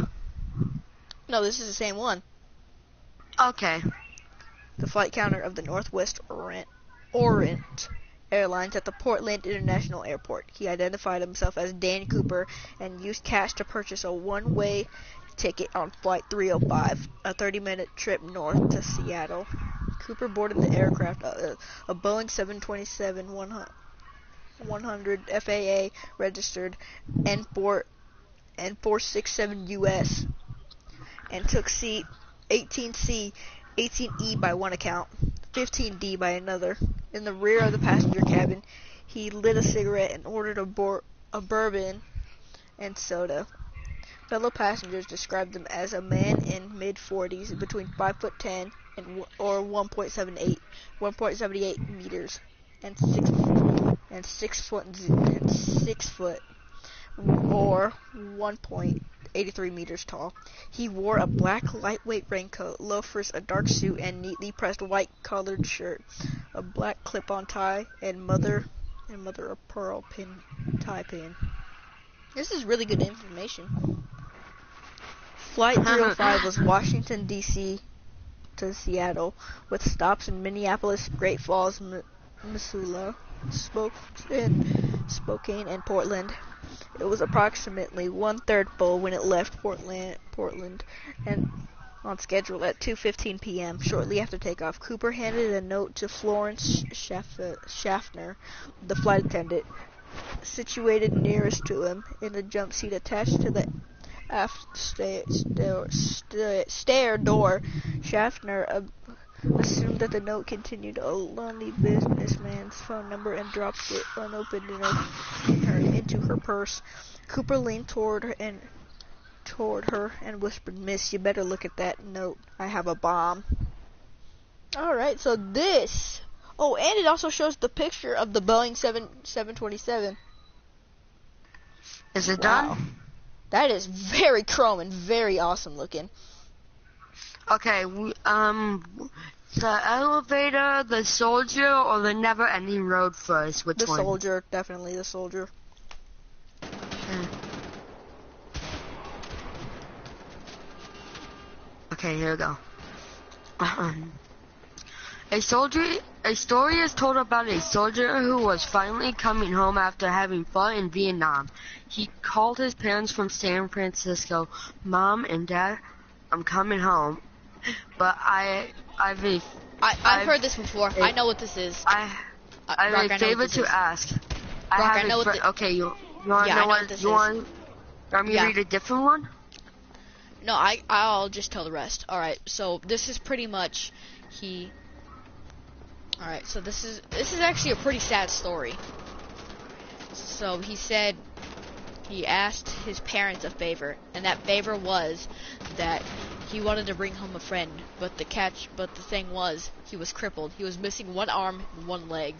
No, this is the same one. Okay. The flight counter of the Northwest Orient Airlines at the Portland International Airport. He identified himself as Dan Cooper and used cash to purchase a one-way ticket on Flight 305, a 30-minute trip north to Seattle. Cooper boarded the aircraft, a Boeing 727-100 FAA registered N467 US, and took seat 18C, 18E by one account, 15D by another. In the rear of the passenger cabin, he lit a cigarette and ordered a bourbon and soda. Fellow passengers described him as a man in mid-40s, between 5'10" or 1.78 meters, and 6 foot or 1.83 meters tall. He wore a black lightweight raincoat, loafers, a dark suit, and neatly pressed white collared shirt, a black clip-on tie, and mother of pearl tie pin. This is really good information. Flight 305 was Washington, D.C. to Seattle, with stops in Minneapolis, Great Falls, Missoula, Spokane, and Portland. It was approximately 1/3 full when it left Portland and on schedule at 2:15 p.m. Shortly after takeoff, Cooper handed a note to Florence Schaffner, the flight attendant, situated nearest to him in a jump seat attached to the aft stair door. Schaffner assumed that the note contained a lonely businessman's phone number and dropped it unopened into her purse. Cooper leaned toward her and whispered, "Miss, you better look at that note. I have a bomb." Alright, so this... Oh, and it also shows the picture of the Boeing 727. Is it Wow. done? That is very chrome and very awesome looking. Okay, the elevator, the soldier, or the never-ending road first? Which The one? soldier, definitely the soldier. Okay, here we go. A story is told about a soldier who was finally coming home after having fought in Vietnam. He called his parents from San Francisco. "Mom and Dad, I'm coming home, but I've heard this before. I know what this is. I have Brock, I a know favor what this to is. ask. Brock, I know what Okay, you want Yeah, to I know know what what this you is. want? Me Yeah. read a different one? No, I'll just tell the rest. Alright, so this is pretty much Alright, so this is actually a pretty sad story. So he said he asked his parents a favor, and that favor was that he wanted to bring home a friend, but the thing was, he was crippled. He was missing one arm and one leg.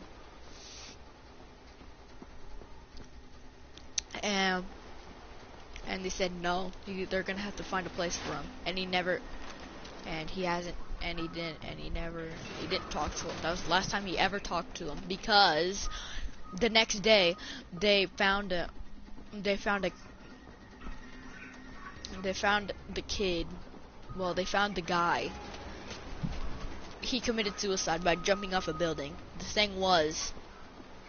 And they said no, they're gonna have to find a place for him. And he didn't talk to him. That was the last time he ever talked to him, because the next day they found the kid. Well, they found the guy. He committed suicide by jumping off a building. The thing was,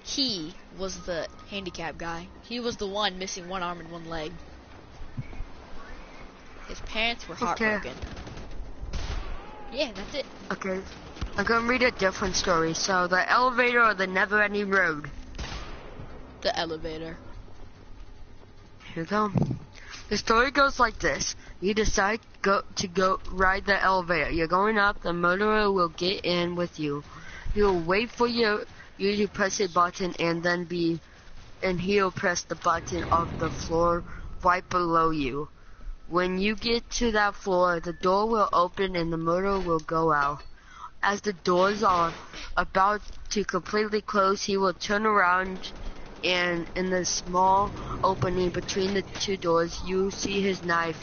he was the handicapped guy. He was the one missing one arm and one leg. His parents were heartbroken. Yeah, that's it. Okay, I'm gonna read a different story. So, the elevator or the never-ending road? The elevator. Here we go. The story goes like this. You decide to go ride the elevator. You're going up, the murderer will get in with you. He will wait for you to press a button and he'll press the button of the floor right below you. When you get to that floor, the door will open and the murderer will go out. As the doors are about to completely close, he will turn around, and in the small opening between the two doors, you see his knife.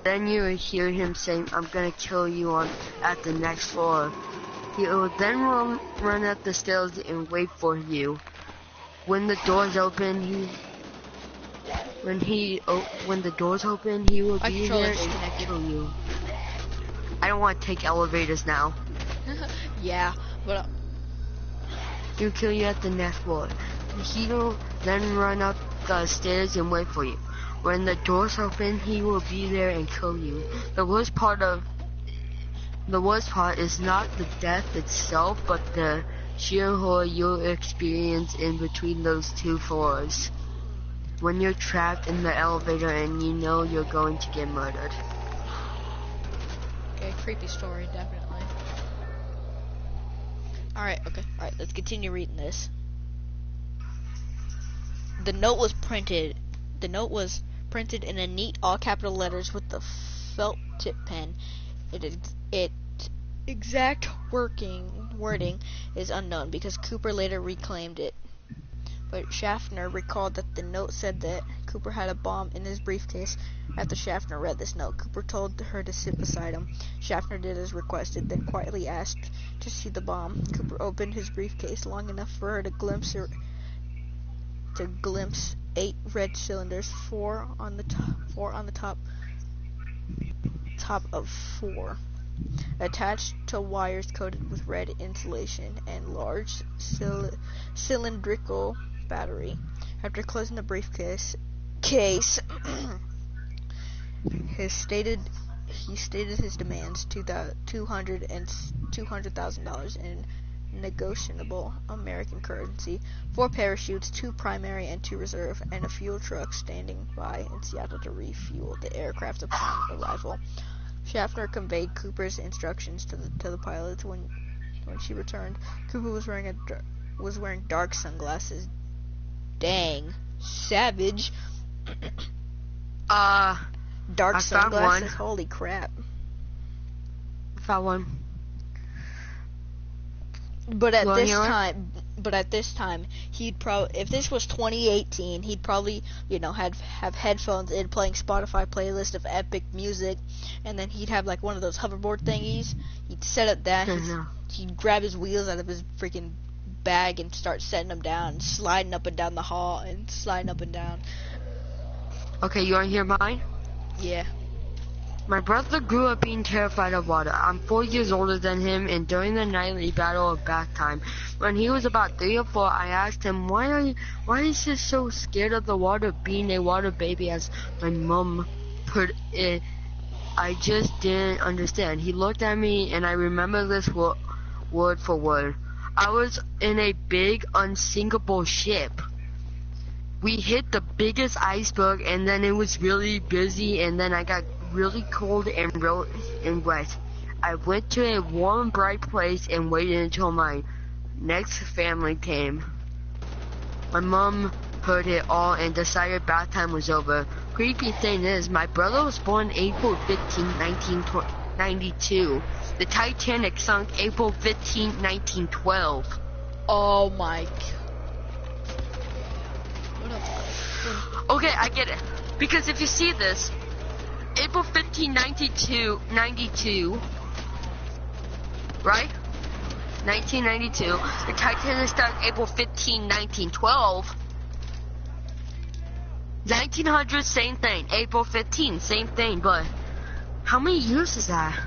Then you will hear him saying, "I'm gonna kill you at the next floor." He will then run up the stairs and wait for you. When the doors open, when the doors open, he will My be controller there is and connected. kill you. I don't want to take elevators now. Yeah, but He'll kill you at the next floor. He will then run up the stairs and wait for you. When the doors open, he will be there and kill you. The worst part the worst part is not the death itself, but the sheer horror you'll experience in between those two floors. When you're trapped in the elevator and you know you're going to get murdered. Okay, creepy story, definitely. Alright, let's continue reading this. The note was printed in a neat all capital letters with the felt tip pen. Its exact wording is unknown because Cooper later reclaimed it. But Schaffner recalled that the note said that Cooper had a bomb in his briefcase. After Schaffner read this note, Cooper told her to sit beside him. Schaffner did as requested, then quietly asked to see the bomb. Cooper opened his briefcase long enough for her to glimpse 8 red cylinders, 4 on the top of 4, attached to wires coated with red insulation and large cylindrical battery. After closing the briefcase, he stated his demands: $200,000 in negotiable American currency, 4 parachutes, 2 primary and 2 reserve, and a fuel truck standing by in Seattle to refuel the aircraft upon arrival. Schaffner conveyed Cooper's instructions to the pilots. When she returned, Cooper was wearing dark sunglasses. Dang, savage. Dark sunglasses. Holy crap. I found one. But at this time, he'd probably, if this was 2018, he'd probably, have headphones in, playing Spotify playlist of epic music, and then he'd have like one of those hoverboard thingies. He'd set up that. He'd grab his wheels out of his freaking bag and start setting them down, sliding up and down the hall, and sliding up and down. Okay, you wanna hear mine? Yeah. My brother grew up being terrified of water. I'm 4 years older than him, and during the nightly battle of bath time, when he was about 3 or 4, I asked him, why is he so scared of the water, being a water baby, as my mom put it? I just didn't understand. He looked at me, and I remember this word for word. I was in a big, unsinkable ship. We hit the biggest iceberg, and then it was really busy, and then I got really cold and wet. I went to a warm, bright place and waited until my next family came. My mom heard it all and decided bath time was over. Creepy thing is, my brother was born April 15, 1992. The Titanic sunk April 15, 1912. Oh my god. Okay, I get it. Because if you see this, April 15, 92, right? 1992. The Titanic started April 15, 1912. 1900, same thing. April 15, same thing. But how many years is that?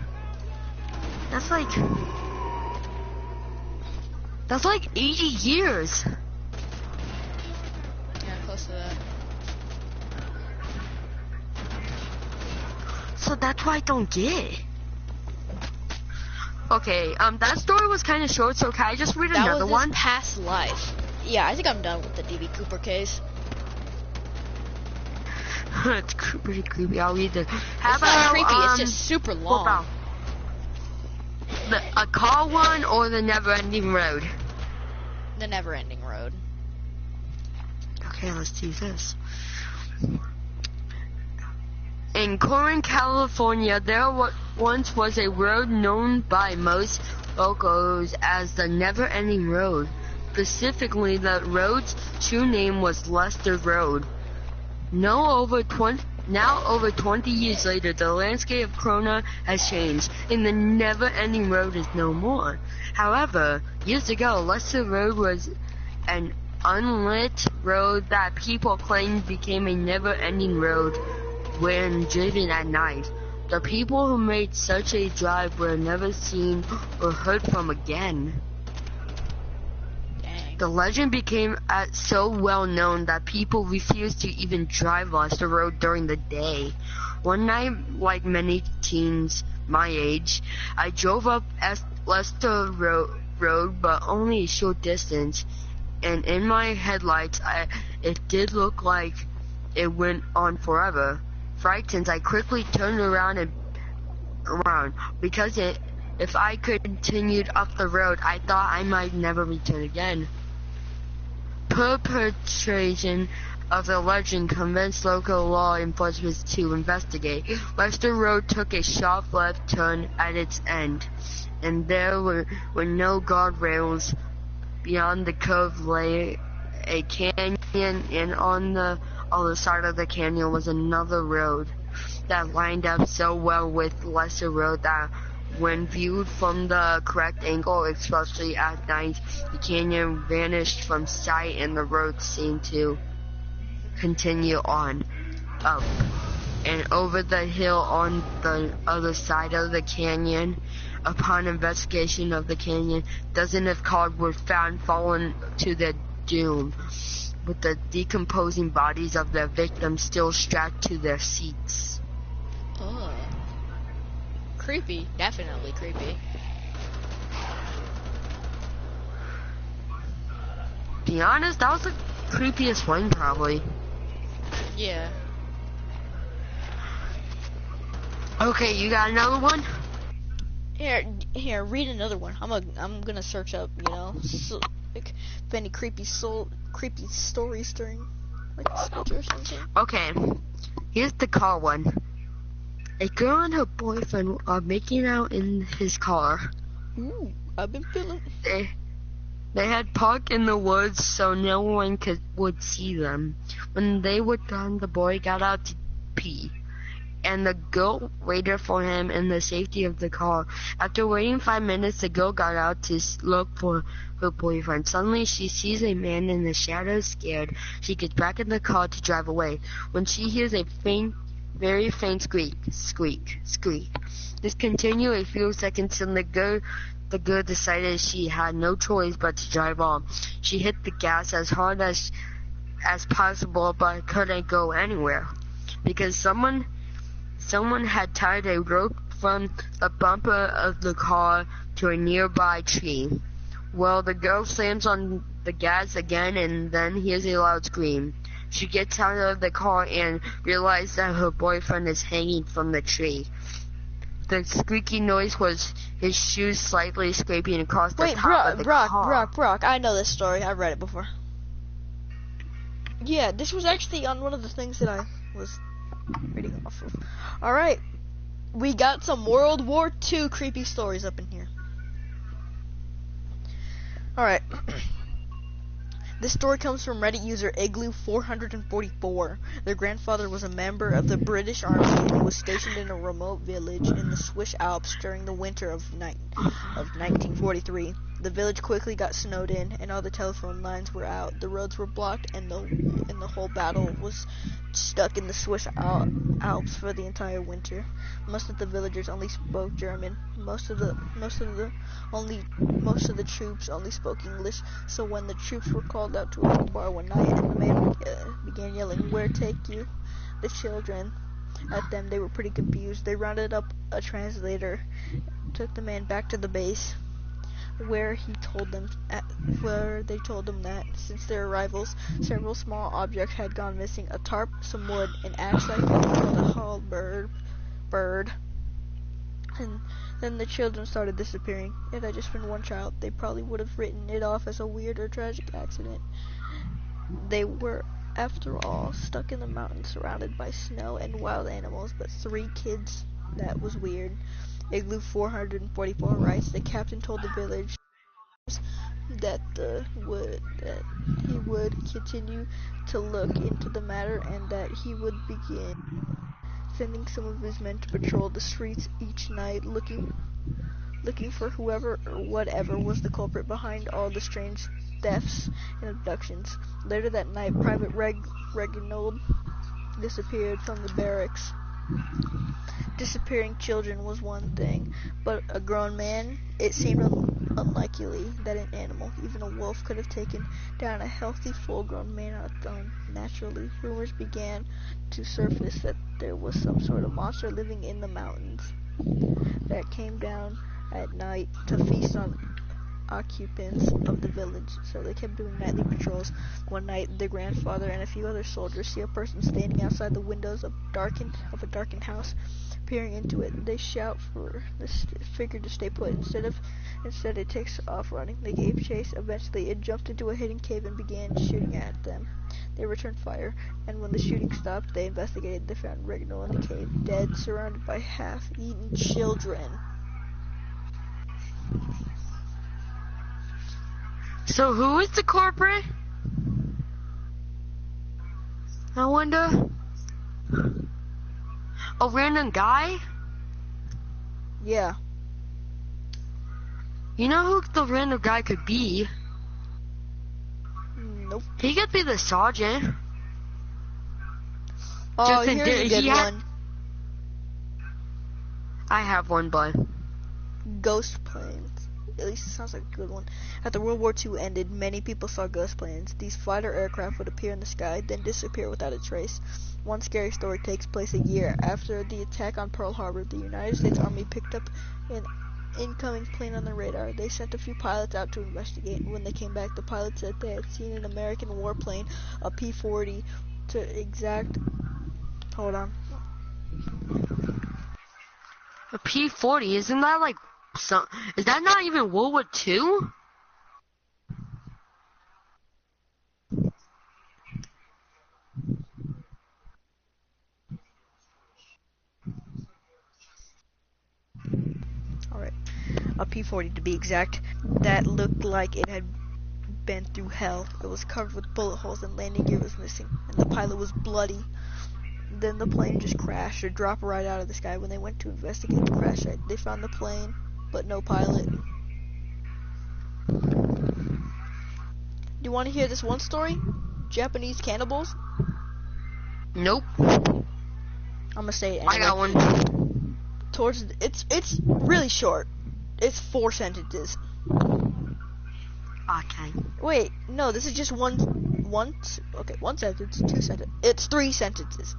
That's like 80 years. Yeah, close to that. So that's why I don't get it. Okay, that story was kind of short, so can I just read another one? That was his past life. Yeah, I think I'm done with the D.B. Cooper case. It's pretty creepy. I'll read this. It's not creepy, it's just super long. A car one or the never-ending road? The never-ending road. Okay, let's do this. In Corrin, California, there once was a road known by most locals as the Never-Ending Road. Specifically, the road's true name was Lester Road. Now over 20 years later, the landscape of Corona has changed, and the Never-Ending Road is no more. However, years ago, Lester Road was an unlit road that people claimed became a never-ending road when driven at night. The people who made such a drive were never seen or heard from again. Dang. The legend became so well known that people refused to even drive Lester Road during the day. One night, like many teens, my age. I drove up Leicester Road, but only a short distance, and in my headlights, it did look like it went on forever. Frightened, I quickly turned around because if I continued up the road, I thought I might never return again. Perpetration of the legend convinced local law enforcement to investigate. Leicester Road took a sharp left turn at its end, and there were no guardrails. Beyond the curve lay a canyon, and on the other side of the canyon was another road that lined up so well with Leicester Road that when viewed from the correct angle, especially at night, the canyon vanished from sight and the road seemed to continue on up and over the hill on the other side of the canyon. Upon investigation of the canyon, dozens of cars were found fallen to their doom, with the decomposing bodies of their victims still strapped to their seats. Ugh. Creepy. Definitely creepy. Be honest, that was the creepiest one, probably. Yeah. Okay, you got another one? Here, read another one. I'm gonna search up, like, if any creepy stories during, like, school or something. Okay, here's the car one. A girl and her boyfriend are making out in his car. Ooh, I've been feeling. They had parked in the woods so no one would see them. When they were done, the boy got out to pee, and the girl waited for him in the safety of the car. After waiting 5 minutes, the girl got out to look for her boyfriend. Suddenly, she sees a man in the shadows. Scared, she gets back in the car to drive away. When she hears a very faint squeak. This continued a few seconds, and the girl decided she had no choice but to drive on. She hit the gas as hard as possible, but couldn't go anywhere because someone had tied a rope from the bumper of the car to a nearby tree. Well, the girl slams on the gas again and then hears a loud scream. She gets out of the car and realizes that her boyfriend is hanging from the tree. The squeaky noise was his shoes slightly scraping across the top of the car. Brock, I know this story. I've read it before. Yeah, this was actually on one of the things that I was reading off of. Alright, we got some World War II creepy stories up in here. Alright. This story comes from Reddit user Igloo444. Their grandfather was a member of the British Army and was stationed in a remote village in the Swiss Alps during the winter of 1943. The village quickly got snowed in, and all the telephone lines were out. The roads were blocked, and the whole battle was stuck in the Swiss Alps for the entire winter. Most of the villagers only spoke German. Most of the troops only spoke English. So when the troops were called out to a bar one night, and the man began yelling, "Where take you?" the children at them, they were pretty confused. They rounded up a translator, took the man back to the base, where they told them that since their arrivals, several small objects had gone missing: a tarp, some wood, an axe like called a halberd, and then the children started disappearing. It had just been one child. They probably would have written it off as a weird or tragic accident. They were, after all, stuck in the mountains surrounded by snow and wild animals, but 3 kids. That was weird. Igloo444 writes, the captain told the village that he would continue to look into the matter and that he would begin sending some of his men to patrol the streets each night, looking for whoever or whatever was the culprit behind all the strange thefts and abductions. Later that night, Private Reginald disappeared from the barracks. Disappearing children was one thing, but a grown man, it seemed unlikely that an animal, even a wolf, could have taken down a healthy, full-grown man on its own. Naturally, rumors began to surface that there was some sort of monster living in the mountains. that came down at night to feast on occupants of the village, so they kept doing nightly patrols. One night, the grandfather and a few other soldiers see a person standing outside the windows of a darkened house. Peering into it, they shout for this figure to stay put. Instead, it takes off running. They gave chase. Eventually, it jumped into a hidden cave and began shooting at them. They returned fire, and when the shooting stopped, they investigated. They found Reginald in the cave, dead, surrounded by half-eaten children. So who is the culprit? I wonder. A random guy? Yeah. You know who the random guy could be? Nope. He could be the sergeant. Oh, Just here's a good one. I have one, but Ghost planes. At least it sounds like a good one. After World War II ended, many people saw ghost planes. These fighter aircraft would appear in the sky, then disappear without a trace. One scary story takes place a year after the attack on Pearl Harbor. The United States Army picked up an incoming plane on the radar. They sent a few pilots out to investigate. When they came back, the pilots said they had seen an American warplane, a P-40, Hold on. a P-40, isn't that like is that not even World War II? Alright. A P-40 to be exact. That looked like it had been through hell. It was covered with bullet holes and landing gear was missing. And the pilot was bloody. Then the plane just crashed or dropped right out of the sky. When they went to investigate the crash site, they found the plane, but no pilot. Do you want to hear this one story? Japanese cannibals? Nope. I'm gonna say it anyway. I got one. It's really short. It's 4 sentences. Okay. Wait, no, this is just one sentence, 2 sentences. It's 3 sentences.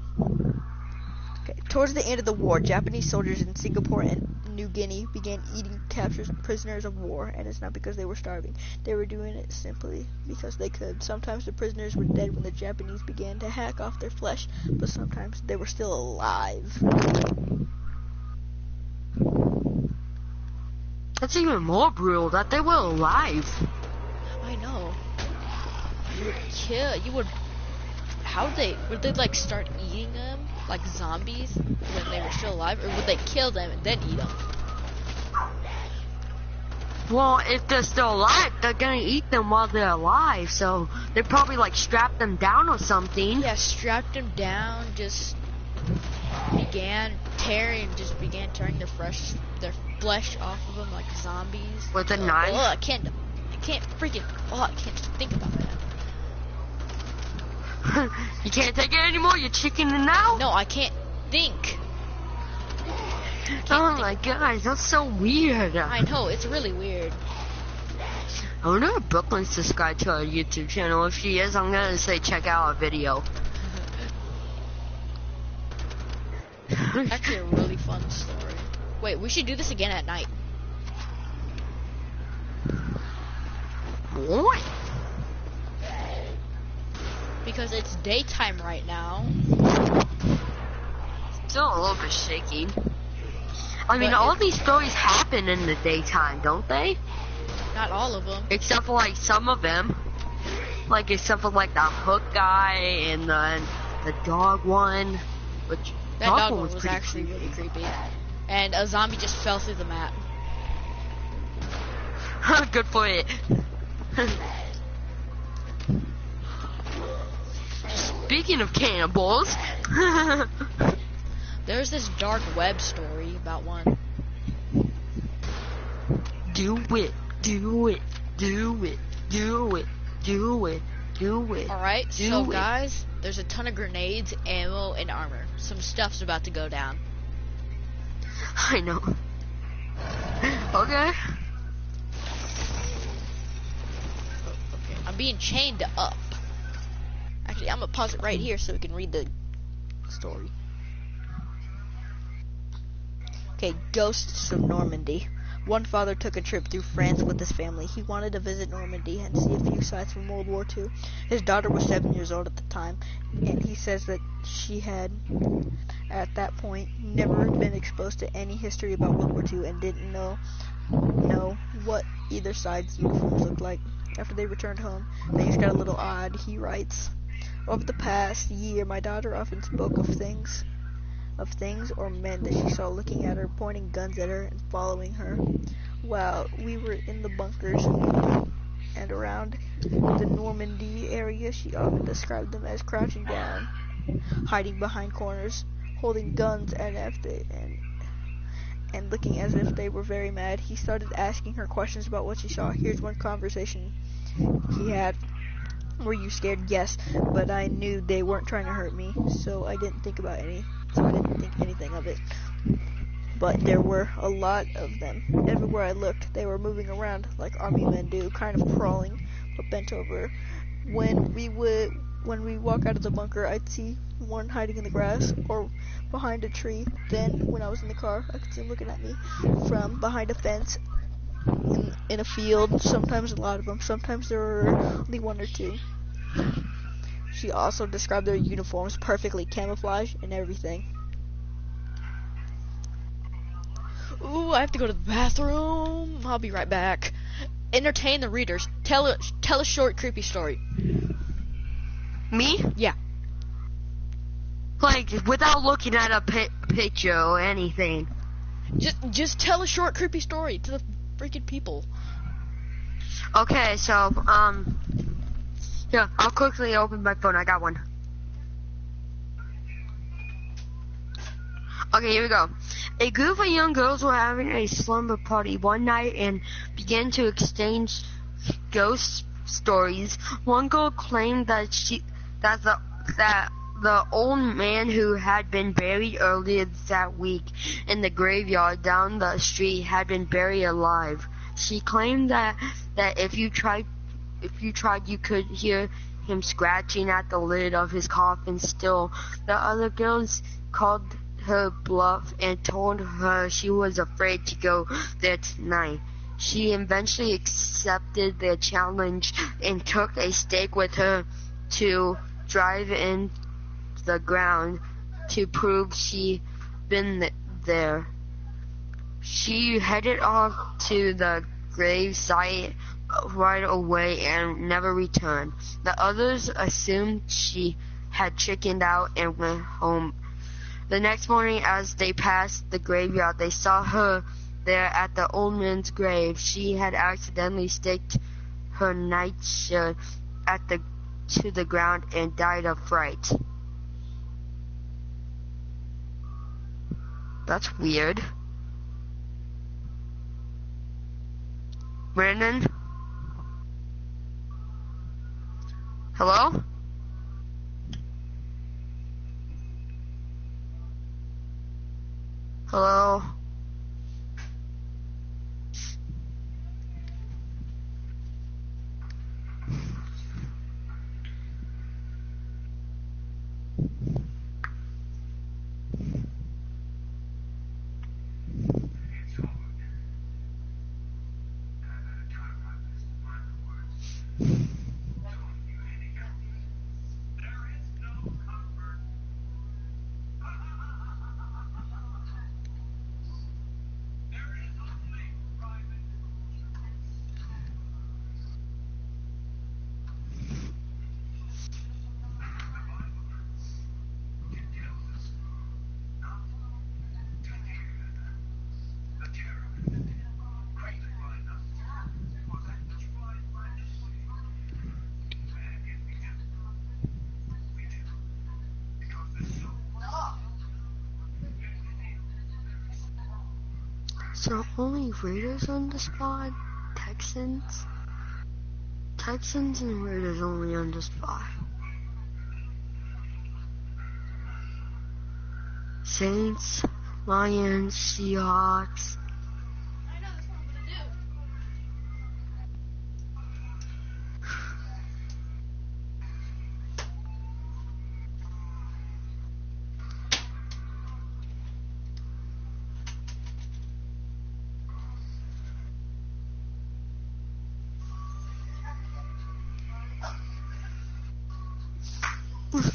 Okay, towards the end of the war, Japanese soldiers in Singapore and New Guinea began eating captured prisoners of war, and it's not because they were starving. They were doing it simply because they could. Sometimes the prisoners were dead when the Japanese began to hack off their flesh, but sometimes they were still alive. That's even more brutal that they were alive. I know. Would they like start eating them like zombies when they were still alive, or would they kill them and then eat them? Well, if they're still alive, they're gonna eat them while they're alive, so they probably like strap them down or something. Yeah, strapped them down, just began tearing their flesh off of them like zombies. With a knife? Oh, I can't think about that. You can't take it anymore? You're chickening out? No, I can't think. Oh my gosh, that's so weird. I know, it's really weird. I wonder if Brooklyn's subscribed to our YouTube channel. If she is, I'm gonna say check out our video. Actually a really fun story. Wait, we should do this again at night. What? Because it's daytime right now. Still a little bit shaky. I mean, all these stories happen in the daytime, don't they? Not all of them. Except for like some of them. Like except for like the hook guy and the dog one. Which that dog one was pretty actually really creepy. And a zombie just fell through the map. Good for it. Speaking of cannibals, there's this dark web story about one. Do it, do it, do it, do it, do it, do it. Alright, so guys, there's a ton of grenades, ammo, and armor. Some stuff's about to go down. I know. Okay. Okay, I'm being chained up. Actually, I'm gonna pause it right here so we can read the story. Okay, ghosts of Normandy. One father took a trip through France with his family. He wanted to visit Normandy and see a few sites from World War II. His daughter was 7 years old at the time, and he says that she had, at that point, never been exposed to any history about World War II and didn't know what either side's uniforms looked like. After they returned home, things got a little odd. He writes, "Over the past year, my daughter often spoke of things or men that she saw looking at her, pointing guns at her, and following her. While we were in the bunkers and around the Normandy area, she often described them as crouching down, hiding behind corners, holding guns, and looking as if they were very mad." He started asking her questions about what she saw. Here's one conversation he had. "Were you scared?" "Yes, but I knew they weren't trying to hurt me, so I didn't think anything of it. But there were a lot of them. Everywhere I looked, they were moving around like army men do, kind of crawling, but bent over. When we walk out of the bunker, I'd see one hiding in the grass or behind a tree. Then, when I was in the car, I could see him looking at me from behind a fence in a field. Sometimes a lot of them. Sometimes there were only one or two." She also described their uniforms, perfectly camouflaged and everything. Ooh, I have to go to the bathroom. I'll be right back. Entertain the readers. Tell a short, creepy story. Me? Yeah. Like, without looking at a picture or anything. Just tell a short, creepy story to the freaking people. Okay, so, yeah, I'll quickly open my phone. I got one. Okay, here we go. A group of young girls were having a slumber party one night and began to exchange ghost stories. One girl claimed that the old man who had been buried earlier that week in the graveyard down the street had been buried alive. She claimed that if you tried, you could hear him scratching at the lid of his coffin still. The other girls called her bluff and told her she was afraid to go there tonight. She eventually accepted their challenge and took a stake with her to drive in the ground to prove she'd been there. She headed off to the grave site right away and never returned. The others assumed she had chickened out and went home. The next morning, as they passed the graveyard, they saw her there at the old man's grave. She had accidentally staked her nightshirt to the ground and died of fright. That's weird. Brandon? Hello? Hello? So only Raiders on the spot? Texans? Texans and Raiders only on the spot. Saints, Lions, Seahawks. Alright,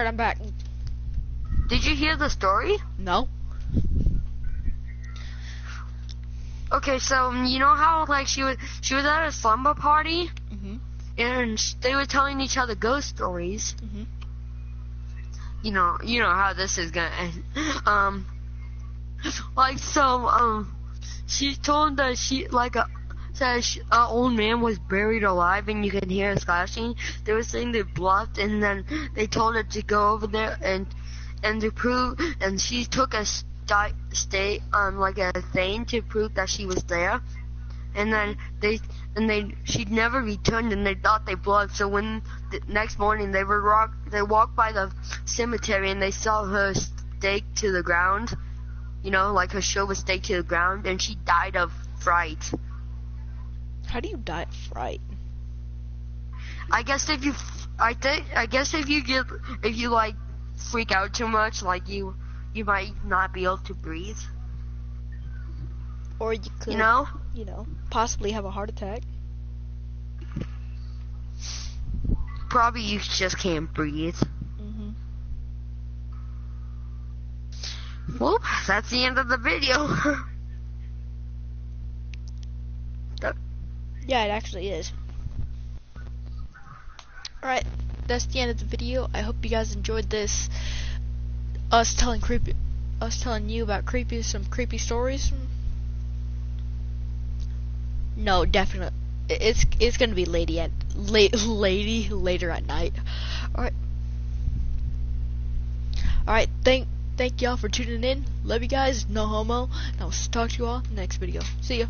I'm back. Did you hear the story? No? Okay, so you know how like she was at a slumber party, Mm-hmm. and they were telling each other ghost stories. Mm-hmm. You know how this is gonna end. She told that an old man was buried alive, and you could hear it splashing. They were saying they bluffed, and then they told her to go over there and to prove, and she took a like a thing to prove that she was there, and then she never returned, and they thought they bluffed. So when the next morning they walked by the cemetery, and they saw her staked to the ground, like her show was staked to the ground, and she died of fright. How do you die of fright? I guess if you like freak out too much, like you might not be able to breathe. Or you could, possibly have a heart attack. Probably you just can't breathe. Mm-hmm. Well, that's the end of the video. Yeah, it actually is. Alright, that's the end of the video. I hope you guys enjoyed this. Us telling you about some creepy stories. No, definitely. It's gonna be later at night. Alright, thank y'all for tuning in. Love you guys, no homo. And I'll talk to you all in the next video. See ya.